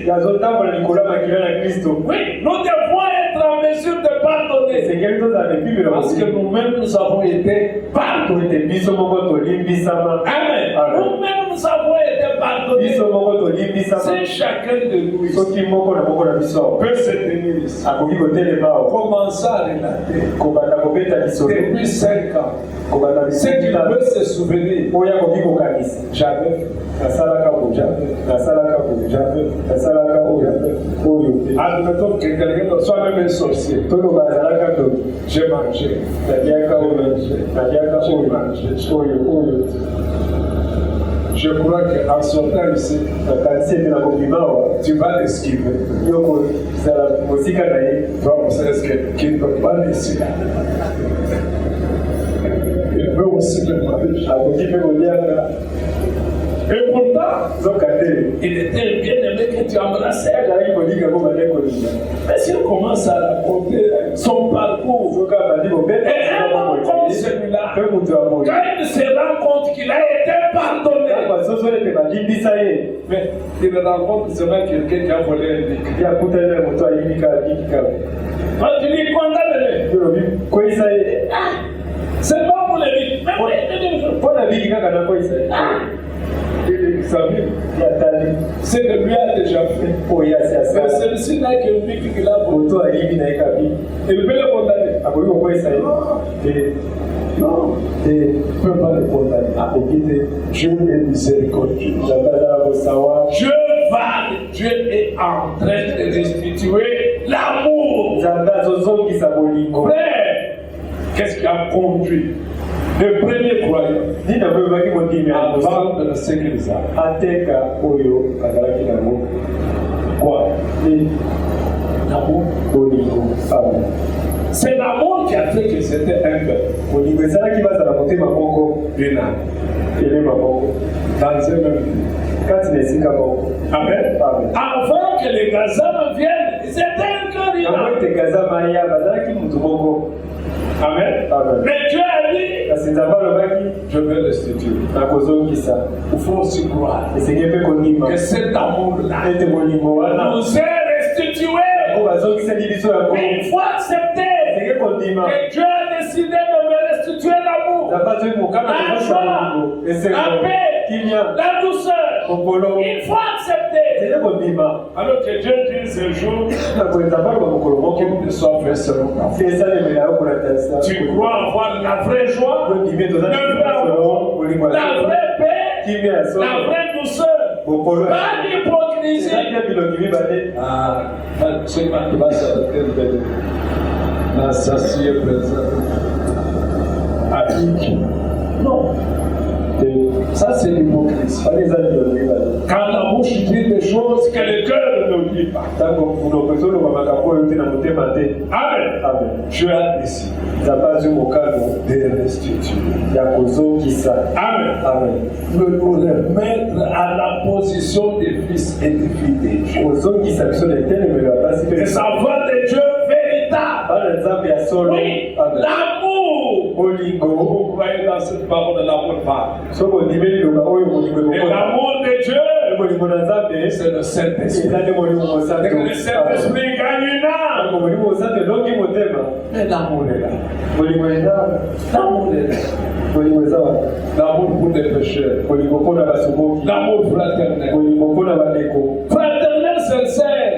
Oui, nous devons être en mesure de pardonner. pardonné. Parce que nous-mêmes, nous avons été pardonnés. Amen. Nous-mêmes, nous avons été pardonnés. C'est chacun de nous ici peut se tenir ici. Commencer à relater depuis 5 ans. Ce qu'il peut se souvenir. J'avais. Admettons que quelqu'un soit même un sorcier. J'ai mangé. Je crois qu'en sortant ici, tu vas l'esquiver. Vraiment, c'est ce qu'il ne peut pas laisser. Il peut aussi le marier. Et pourtant, il était bien aimé que tu embrassais. Mais si on commence à raconter son parcours, et un homme comme celui-là, quand il se rend compte qu'il a été pardonné, mais il rencontre seulement quelqu'un qui a volé un bic. Tu lui condamnes. C'est pas pour les bics. C'est que lui a déjà fait. Mais celui-ci n'a qu'un bic qu'il a volé. Il peut le condamner. Non, il ne peut pas le condamner. Dieu est miséricordieux. Dieu est en train de restituer l'amour. Frère, qu'est-ce qui a conduit le premier croyant avant de le sécuriser? Quoi? L'amour. C'est l'amour qui a fait que c'était un peuple. Dans un même lieu. Amen. Avant que les Gazam viennent, c'était un cœur. Amen. Mais Dieu a dit, je vais restituer. Il faut aussi croire que cet amour-là nous est restitué. Une fois accepté, que Dieu a décidé de me restituer l'amour, la joie, la paix, la douceur. Une fois accepté, alors que Dieu dit ce jour, qu'il ne soit fait selon ta foi. Tu crois avoir la vraie joie, le vrai amour, la vraie paix, la vraie douceur, pas d'hypocrisie. C'est quand tu vas s'arrêter de s'assier présent. Non. Ça, c'est l'hypocrisie. Quand la bouche dit des choses que le cœur ne dit pas. Amen. Dieu a décidé de restituer. Amen. De nous remettre à la position des fils et des filles de Dieu. De savoir de Dieu véritable. Oui, l'amour. Vous croyez dans cette parole de l'amour pas. Et l'amour de Dieu, c'est le Saint-Esprit. Le Saint-Esprit gagne une âme. Mais l'amour est là. L'amour est là. L'amour pour les pécheurs. L'amour fraternel. Fraternel sincère.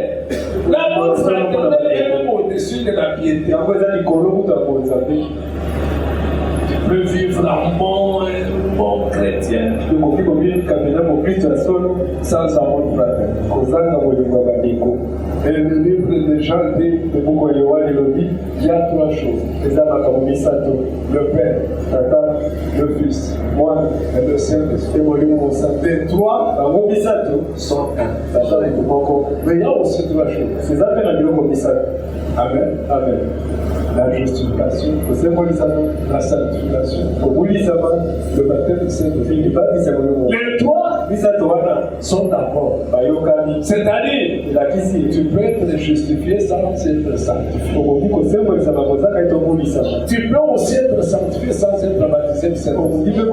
L'amour fraternel est même au-dessus de la piété. Tu peux vivre un bon chrétien sans amour fraternel. Et le livre de Jean dit, il y a 3 choses. Le Père, le Fils, moi et le Saint-Esprit. Les 3 sont un. Mais il y a aussi 3 choses. Amen. La justification, la sanctification, le baptême du Saint-Esprit. Les 3 sont d'accord. C'est-à-dire, tu peux être justifié sans être sanctifié. Tu peux aussi être sanctifié sans être baptisé du Saint-Esprit.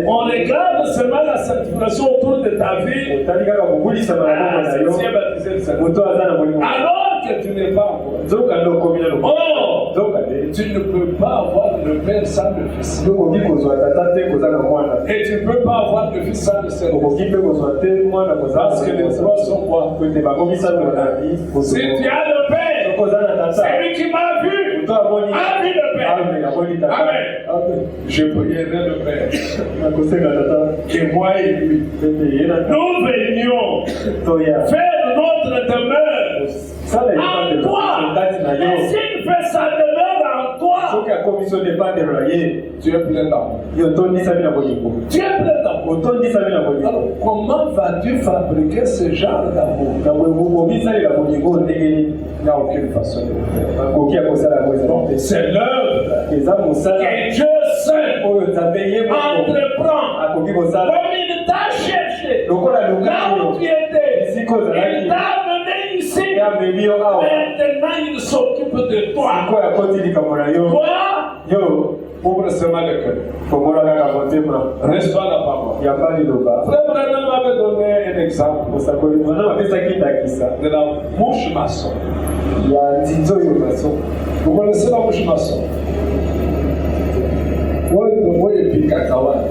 On regarde seulement la sanctification autour de ta vie. Alors que tu n'es pas encore. Oh, tu ne peux pas avoir le Père sans le Fils. Et tu ne peux pas avoir le Fils sans le Saint-Esprit. Parce que les trois sont quoi? Si tu as le Père, c'est lui qui m'a vu. A vu le Père. Amen. Je prierai le Père. Que moi et lui, nous venions faire notre demeure en toi. Et s'il fait sa demeure en toi, tu es plein d'amour. Tu es plein d'amour. Alors, comment vas-tu fabriquer ce genre d'amour? Il n'y a aucune façon de le faire. C'est l'œuvre que Dieu seul entreprend. Comme il t'a cherché, là où tu étais, il t'a amené ici. Maintenant, il s'occupe de toi. Toi, ouvre seulement le cœur. Reste-toi la parole. Frère Branham m'avait donné un exemple de la mouche maçon. Vous connaissez la mouche maçon? Oui, et puis cacahuète.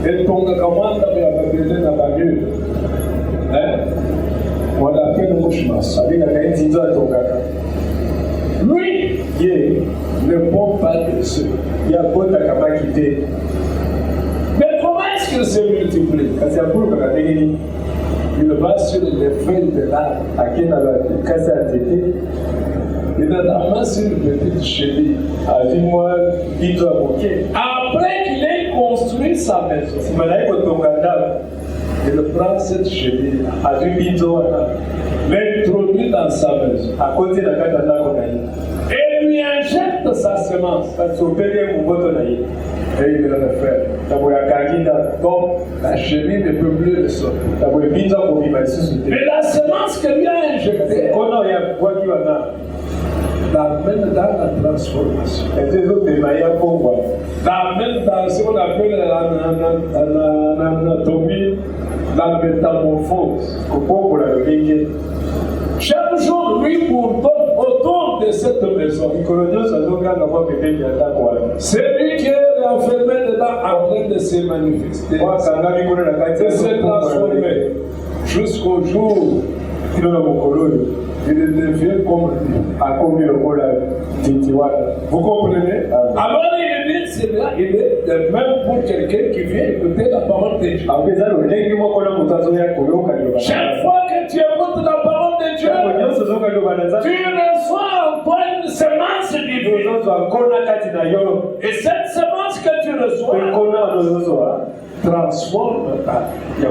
Et ton cacahuète avait besoin d'un baguette. On l'appelle mouche maçon. Lui, ne pompe pas dessus. Mais comment est-ce qu'il se multiplie? Il va sur les feuilles de l'arbre. Il ramasse une petite chenille. Après qu'il ait construit sa maison, il prend cette chenille, l'introduit dans sa maison et lui injecte sa semence. Et il le fait. Donc, la chenille ne peut plus le sortir. Mais la semence que lui a injectée l'amène dans la transformation. L'amène dans ce qu'on appelle l'anatomie, la métamorphose. Chaque jour, lui bourdonne autour de cette maison. C'est lui qui est enfermé dedans en train de se manifester, de se transformer jusqu'au jour il devient comme lui. Vous comprenez? Alors il dit, c'est là, il est de même pour quelqu'un qui vient écouter la parole de Dieu. Chaque fois que tu écoutes la parole de Dieu, tu reçois en toi une semence divine. Et cette semence que tu reçois transforme ta vie.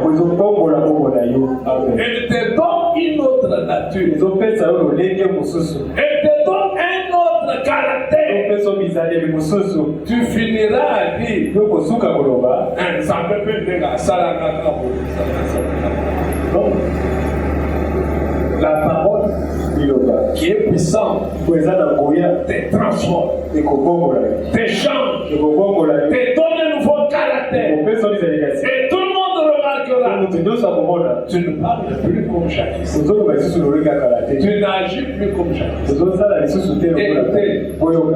Elle te donne une autre nature. Elle te donne un autre caractère. Tu finiras à dire ça peut la parole qui est puissante te transforme, te change, te donne un nouveau caractère. Et tout le monde remarquera, tu ne parles plus comme jadis. Tu n'agis plus comme jadis. Écoutez,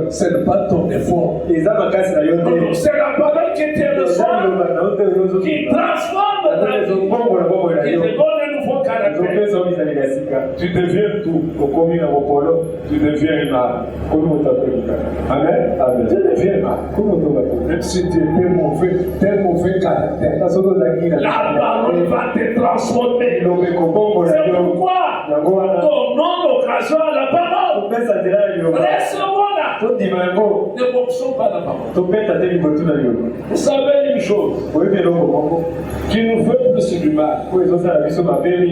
ce n'est pas ton effort. C'est la parole qui te reçoit, qui transforme ta vie, qui te donne un nouveau caractère. Tu deviens tout. Tu deviens une âme. Amen. Tu deviens une âme. Même si tu es tel mauvais caractère, la parole va te transformer. C'est pourquoi ton nom d'occasion à la parole. Reste-moi-la. Ne boxons pas la parole. Vous savez une chose qui nous fait plus du mal.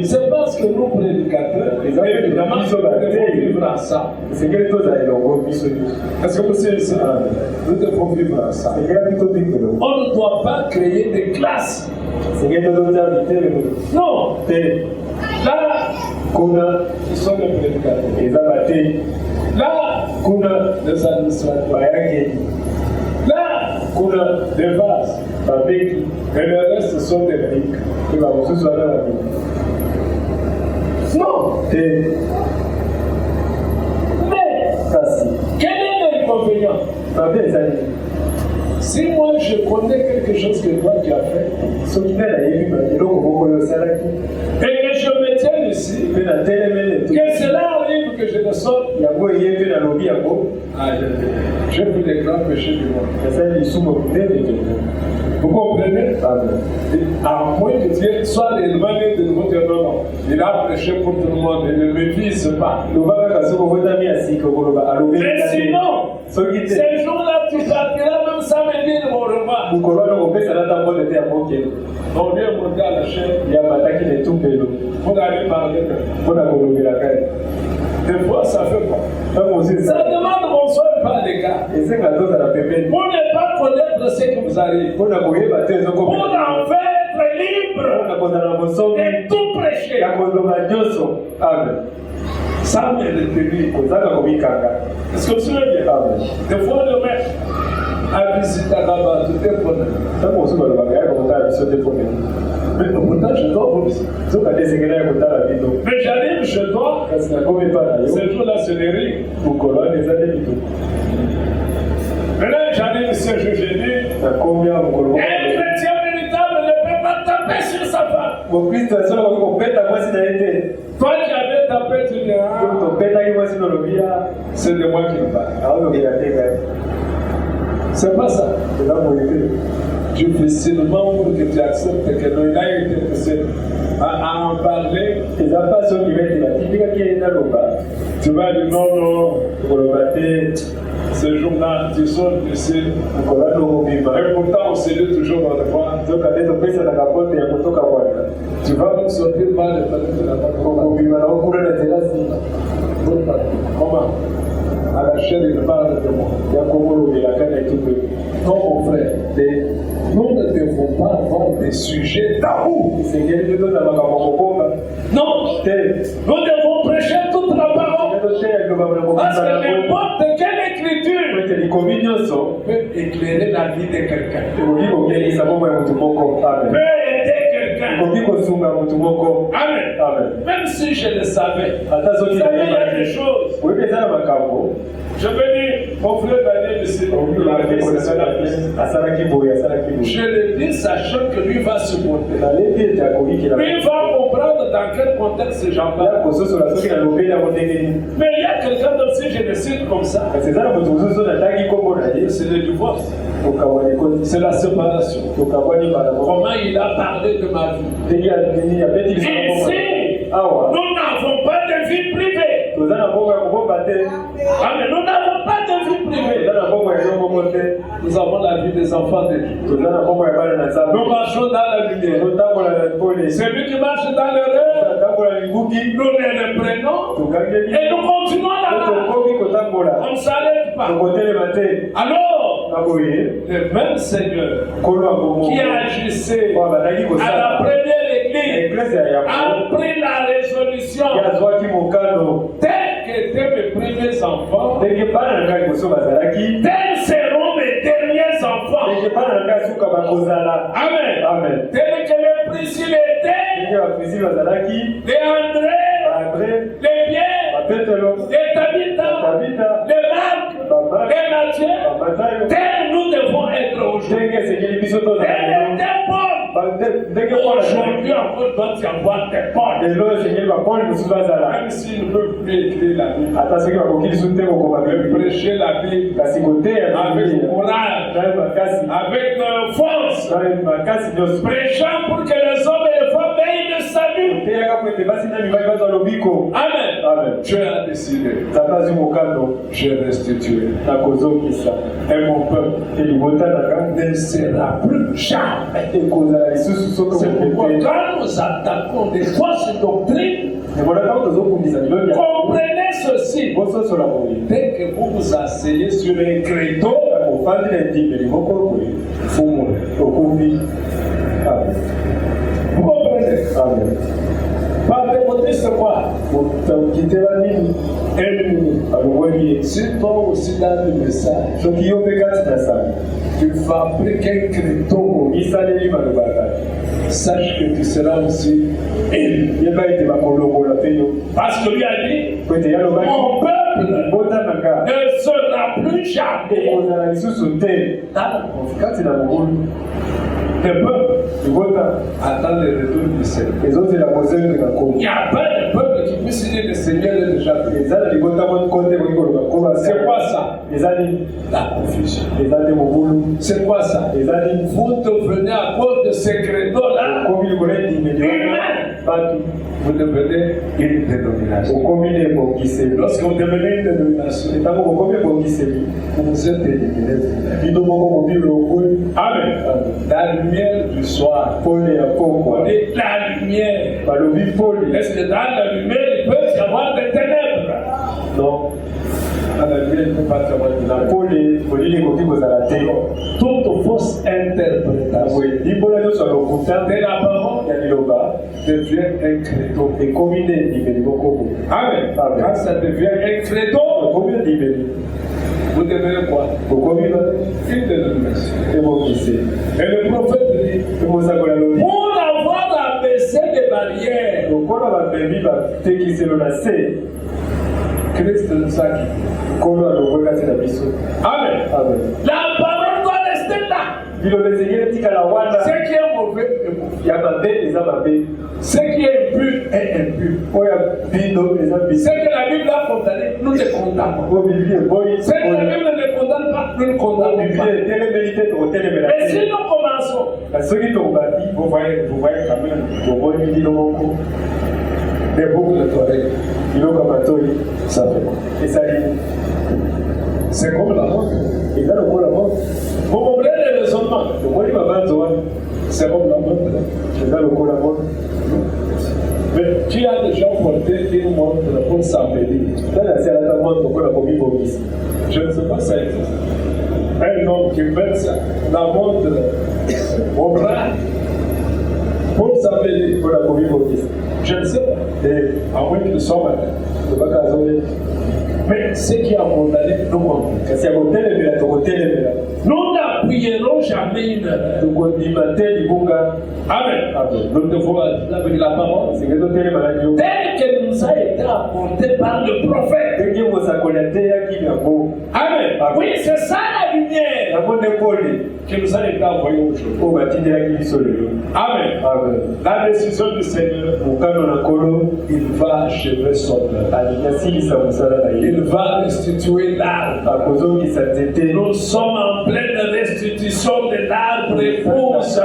C'est parce que nous prédicateurs, évidemment, nous devons vivre ensemble. Est-ce que vous savez ça? Nous devons vivre ensemble. On ne doit pas créer des classes. Non. Là, ils sont les prédicateurs. Là, les administrateurs. Là, des vases. Et le reste, ce sont des briques. Non. l'inconvénient? Si moi je connais quelque chose que toi tu as fait, et que je me tiens ici, que cela arrive que je ne sorte, je fais des grands péchés du monde. Vous comprenez? À moins que Dieu soit éloigné de nouveau, non. Il a prêché pour tout le monde, il ne me vise pas. Mais sinon, ces jours-là, tu partiras même sans me dire mon repas. On vient monter à la chaîne pour aller parler. Des fois, ça fait quoi? Ça demande bonsoir par les gars. Pour ne pas connaître ce qui vous arrive. Pour en faire être libre et tout prêcher. Ça me retenir. Est-ce que vous savez bien? Des fois, le maître a visité à Rabat, tout est bonheur. Mais pourtant, je dois vous visiter. Mais j'arrive chez toi, ce jour-là, c'est des rires. Maintenant, j'arrive ce jour, j'ai dit, un chrétien véritable ne peut pas taper sur sa femme. Toi qui avais tapé, tu dis, c'est de moi qui me parle. C'est pas ça. Difficilement pour que tu acceptes que l'on a été poussé à en parler. Tu vas dire non, ce jour-là, tu sors d'ici. Et pourtant, on se dit toujours dans le coin. Tu vas nous sortir mal de la Comment? À la chaîne, il parle de moi. Non, mon frère, nous ne devons pas avoir des sujets tabous. Non, nous devons prêcher toute la parole. Parce que n'importe quelle écriture peut éclairer la vie de quelqu'un. Peut aider quelqu'un. Amen. Même si je le savais, il y a des choses. Je veux dire, mon frère Daniel, je le dis sachant que lui va supporter. Lui va comprendre dans quel contexte ces gens parlent. Mais il y a quelqu'un d'autre, si je le cite comme ça, c'est le divorce. C'est la séparation. Comment il a parlé de ma vie. Ici, nous n'avons pas de vie privée. Amen. Nous n'avons pas de vie privée. Nous avons la vie des enfants de Dieu. Nous marchons dans la lumière. Celui qui marche dans l'erreur, nous le prenons et nous continuons là-bas. On ne s'arrête pas. Alors, le même Seigneur qui agissait à la première église a pris la résolution telle qu'étaient mes premiers enfants, tels seront mes derniers enfants. Amen. Tel que le Priscille était, les André, les Pierre, les Tabitha, les Marc, les Matthieu, tels nous devons être aujourd'hui. Tel était Paul. Aujourd'hui encore doit y avoir des Paul. Même s'ils ne peuvent plus écrire la Bible, prêcher la Bible avec courage, avec force, prêchant pour que les hommes et les femmes aient le salut. Amen. Dieu a décidé. J'ai restitué. Et mon peuple ne sera plus jamais. C'est pourquoi quand nous attaquons des fausses doctrines, comprenez ceci. Dès que vous vous asseyez sur un créneau, vous mourrez. Vous comprenez? Parlez-vous c'est quoi? Si toi aussi dans le message, tu fabriques un créneau, sache que tu seras aussi élu. Parce que lui a dit, mon peuple peuple ne sera plus jamais dans la confusion. Le peuple attend le retour du Seigneur. Il n'y a pas de peuple qui puisse dire le Seigneur est déjà prêt. C'est quoi ça? La confusion. C'est quoi ça? Vous devenez à cause de ces credos-là vous devenez une dénomination. Lorsque vous devenez une dénomination, vous êtes éliminé. Amen. La lumière du soir. Et la lumière. Est-ce que dans la lumière, il peut y avoir des ténèbres? Non. Dans la lumière, il ne peut pas y avoir des ténèbres. Toute fausse interprétation de la parole devient un credo. Amen. Quand ça devient un credo, vous devenez quoi? Une dénomination. Et le prophète dit, pour avoir abaissé les barrières, Christ nous a quittés. Amen. La parole doit rester là. Ce qui est mauvais est mauvais. Ce qui est impur est impur. Ce que la Bible a condamné, nous le condamnons. Ce que la Bible ne condamne pas, nous le condamnons pas. Et si nous commençons, vous voyez quand même des boucles d'oreilles. Ça fait. Et ça dit, c'est comme la mort. Vous comprenez le raisonnement? C'est comme la mort. Mais qui a déjà porté une montre pour s'embellir? Je ne sais pas ça existe. Un homme qui met la montre au bras pour s'embellir. Je ne sais pas. À moins qu'il soit malade. Mais ce qui a condamné, nous n'appuierons jamais une erreur. Amen. Nous devons avec la parole telle qu'elle nous a été apportée par le prophète. Amen. Oui, c'est ça la lumière qui nous a été envoyée aujourd'hui. Amen. La décision du Seigneur, il va achever son œuvre. Il va restituer l'arbre. Nous sommes en pleine restitution de l'arbre épouse.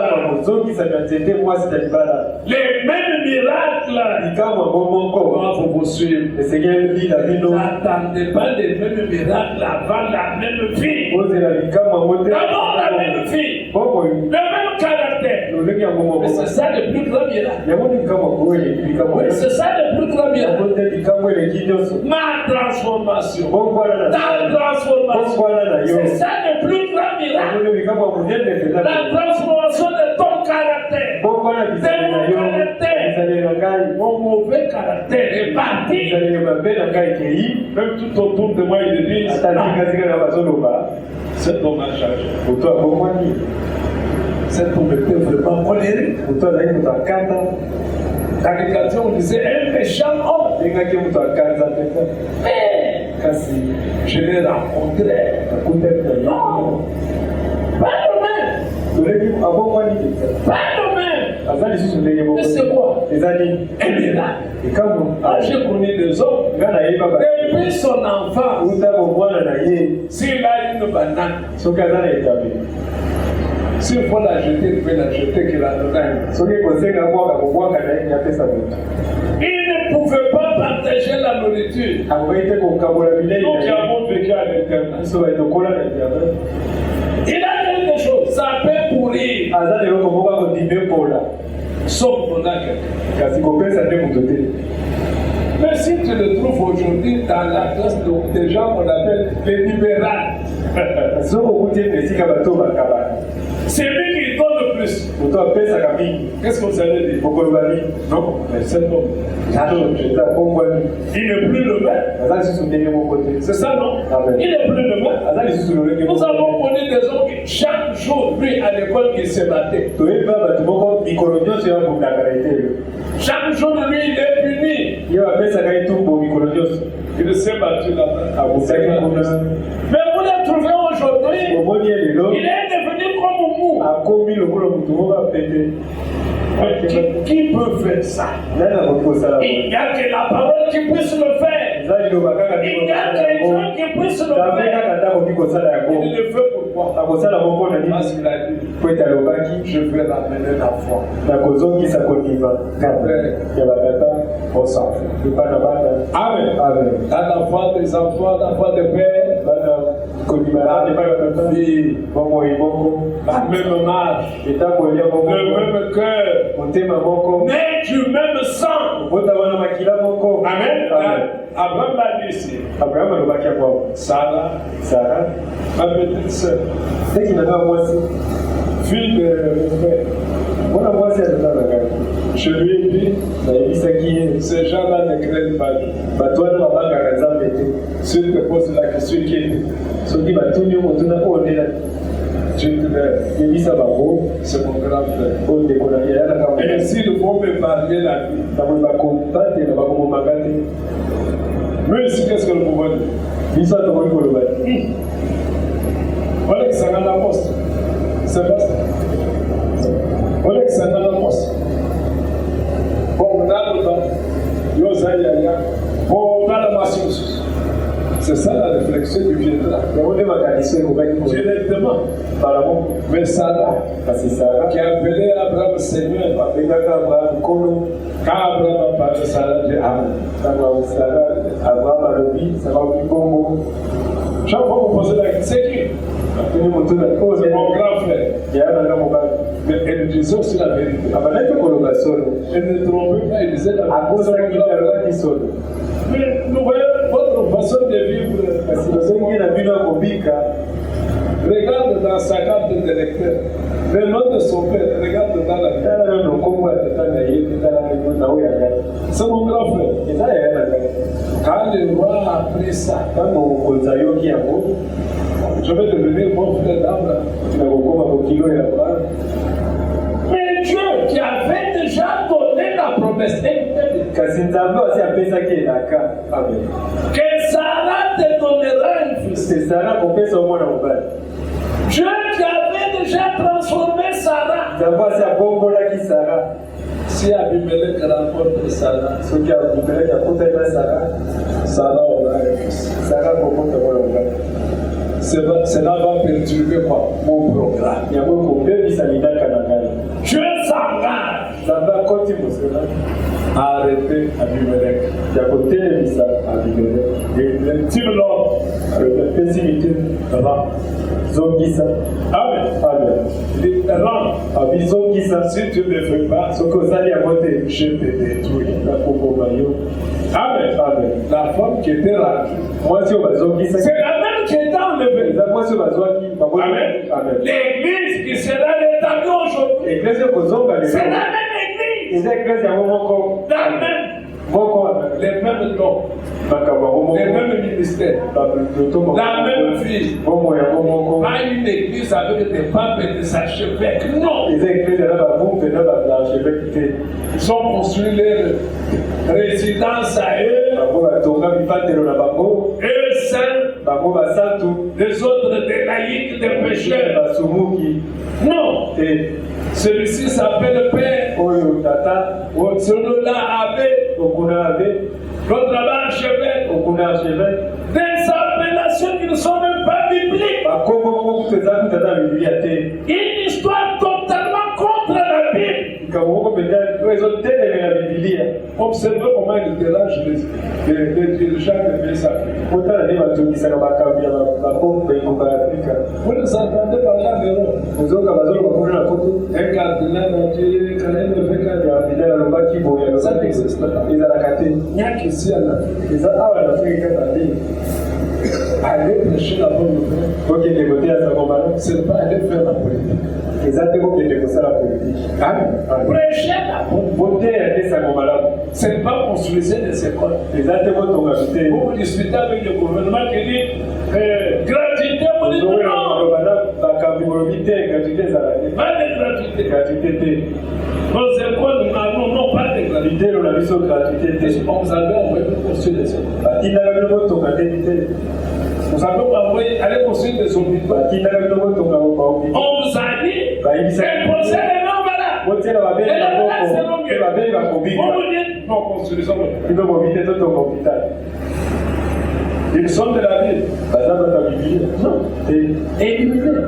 Les mêmes miracles vont vous suivre. N'attendez pas les mêmes miracles avant la même vie. D'abord la même vie, le même caractère. Mais c'est ça le plus grand miracle. C'est ça le plus grand miracle. Ma transformation. Ta transformation. C'est ça le plus grand miracle. La transformation de ton caractère. De mon caractère. Mon mauvais caractère est parti. Même tout autour de moi, il dit cet homme a changé. Cet homme était vraiment colérique. Dans les quartiers, on disait un méchant homme. Mais je l'ai rencontré. Non. Pas le même. Pas le même. Mais c'est quoi? Un miracle. J'ai connu des hommes. Depuis son enfant, s'il a une banane, s'il faut la jeter, il peut la jeter qu'il a donné. Il ne pouvait pas partager la nourriture. Donc il a montré vécu à l'intérieur. Il a quelque chose, ça peut pourrir. Sauf qu'on a quelqu'un. Mais si tu le trouves aujourd'hui dans la classe des gens qu'on appelle les libéraux, c'est lui qui donne le plus. Qu'est-ce que vous allez dire? Non, mais cet homme, il n'est plus le même. C'est ça, non? Il n'est plus le même. Nous avons connu des hommes qui, chaque jour, lui, à l'école, qui se battait. Chaque jour, lui, il est puni. Il s'est battu là-bas. Mais vous le trouvez aujourd'hui, il est devenu comme mou. Qui peut faire ça? Il n'y a que la parole qui puisse le faire. Il n'y a que Dieu qui puisse le faire. Il le fait pourquoi? Parce qu'il a dit, je vais ramener la foi. Amen. Dans la foi des enfants, la foi des pères, la même marche, le même cœur, mais du même sang. Amen. Abraham l'a dit ici. Sarah, ma petite soeur, fille de mon père. Je lui ai dit, ces gens-là ne craignent pas Dieu. Si tu te poses la question qui est, je te dis, c'est mon grand frère. Et s'il faut me parler la vie, mais ici, qu'est-ce que le pouvoir dit? Voilà que ça n'a la poste. C'est pas ça. Voilà que ça n'a la poste. Bon, on a le temps. C'est ça la réflexion du viendra. Directement. Mais Sarah, qui a appelé Abraham Seigneur, quand Abraham a parlé, Sarah dit Amen. Chaque fois vous posez la question, c'est qui? C'est mon grand frère. Mais elle disait aussi la vérité. Elle ne trompait pas, elle disait la vérité. Mais nous voyons votre façon de vivre. Regarde dans sa carte de lecteur. Le nom de son père, regarde dans la vie. C'est mon grand frère. Quand le roi a appris ça, je vais devenir mon frère d'Abraham. Mais Dieu qui avait déjà donné la promesse, que Sarah te donnera un fils. Dieu qui avait déjà transformé Sarah. Si Abimelech rencontre Sarah, Sarah aura un fils. Cela va perturber quoi? Mon programme. Dieu s'engage à arrêter Abimelech. L'ultime l'homme. Amen. Si tu ne le fais pas, je te détruis. Amen. La femme qui était ragée, c'est la même qui est enlevée. Amen. L'église qui sera rétablie aujourd'hui, c'est la même église. Les mêmes noms, les mêmes ministères, la même vie. Pas une église avec des papes et des archevêques. Non. Ils ont construit leur résidence à eux. Eux seuls. Les autres des laïcs, des pécheurs. Non. Celui-ci s'appelle Père. Celui-là Abbé. L'autre là archevêque. Des appellations qui ne sont même pas bibliques. Une histoire totalement contre la Bible. Observez comment il dérange les dirigeants de pays africains. Vous les entendez parler en Europe. Un cardinal a dit ça n'existe pas. Il n'y a qu'ici en Afrique. Aller prêcher la bonne nouvelle, ce n'est pas aller faire la politique. Prêcher la bonne nouvelle, ce n'est pas construire des écoles. Vous discutez avec le gouvernement qui dit gratuité, vous dites non. gratuité ça. Pas de gratuité. Gratuité. Nos écoles, nous n'avons pas de gratuité. L'idée, on a vu sur gratuité. On vous avait envoyé pour construire des hôpitaux. Il n'a pas de ton gratuité. Vous avez envoyé aller construire des hôpitaux. Il n'a pas de ton gratuité. On vous a dit, un procès de non, voilà. On tient la belle à Vous vous dites, non, construisons. il doit m'inviter dans ton hôpital. Ils sont de la ville. Non. Éliminés.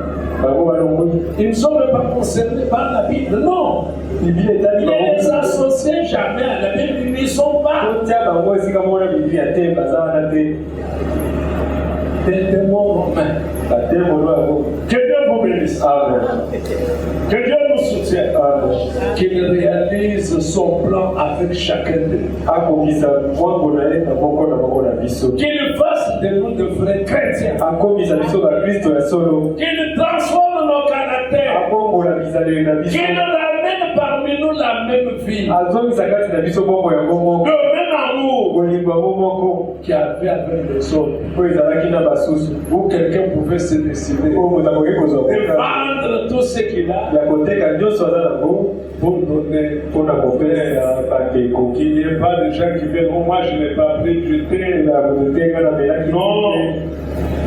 Ils ne sont même pas concernés par la Bible. Non. Ne les associez jamais à la Bible. Ils n'y sont pas. Des démons romains. Que Dieu vous bénisse. Amen. Que Dieu nous soutienne. Qu'il réalise son plan avec chacun de nous. Qu'il fasse de nous de vrais chrétiens. Qu'il transforme nos caractères. Qu'il ramène parmi nous la même vie. Le même amour qu'il y avait avec les autres. Où quelqu'un pouvait se décider de vendre tout ce qu'il a pour donner pour la pauvreté. Qu'il n'y ait pas de gens qui viennent, oh, moi je n'ai pas pris du thé. Non.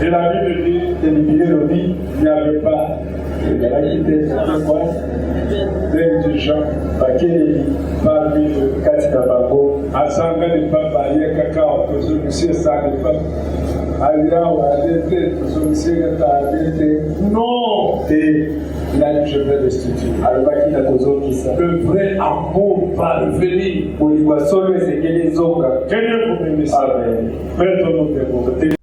Et la Bible dit, il n'y avait pas d'indigents parmi eux. Asanga ne pas parler caca au monsieur ça ne pas. Non, il a dit je vais restituer. Le vrai amour va revenir. Que Dieu vous bénisse. Mettons-nous debout.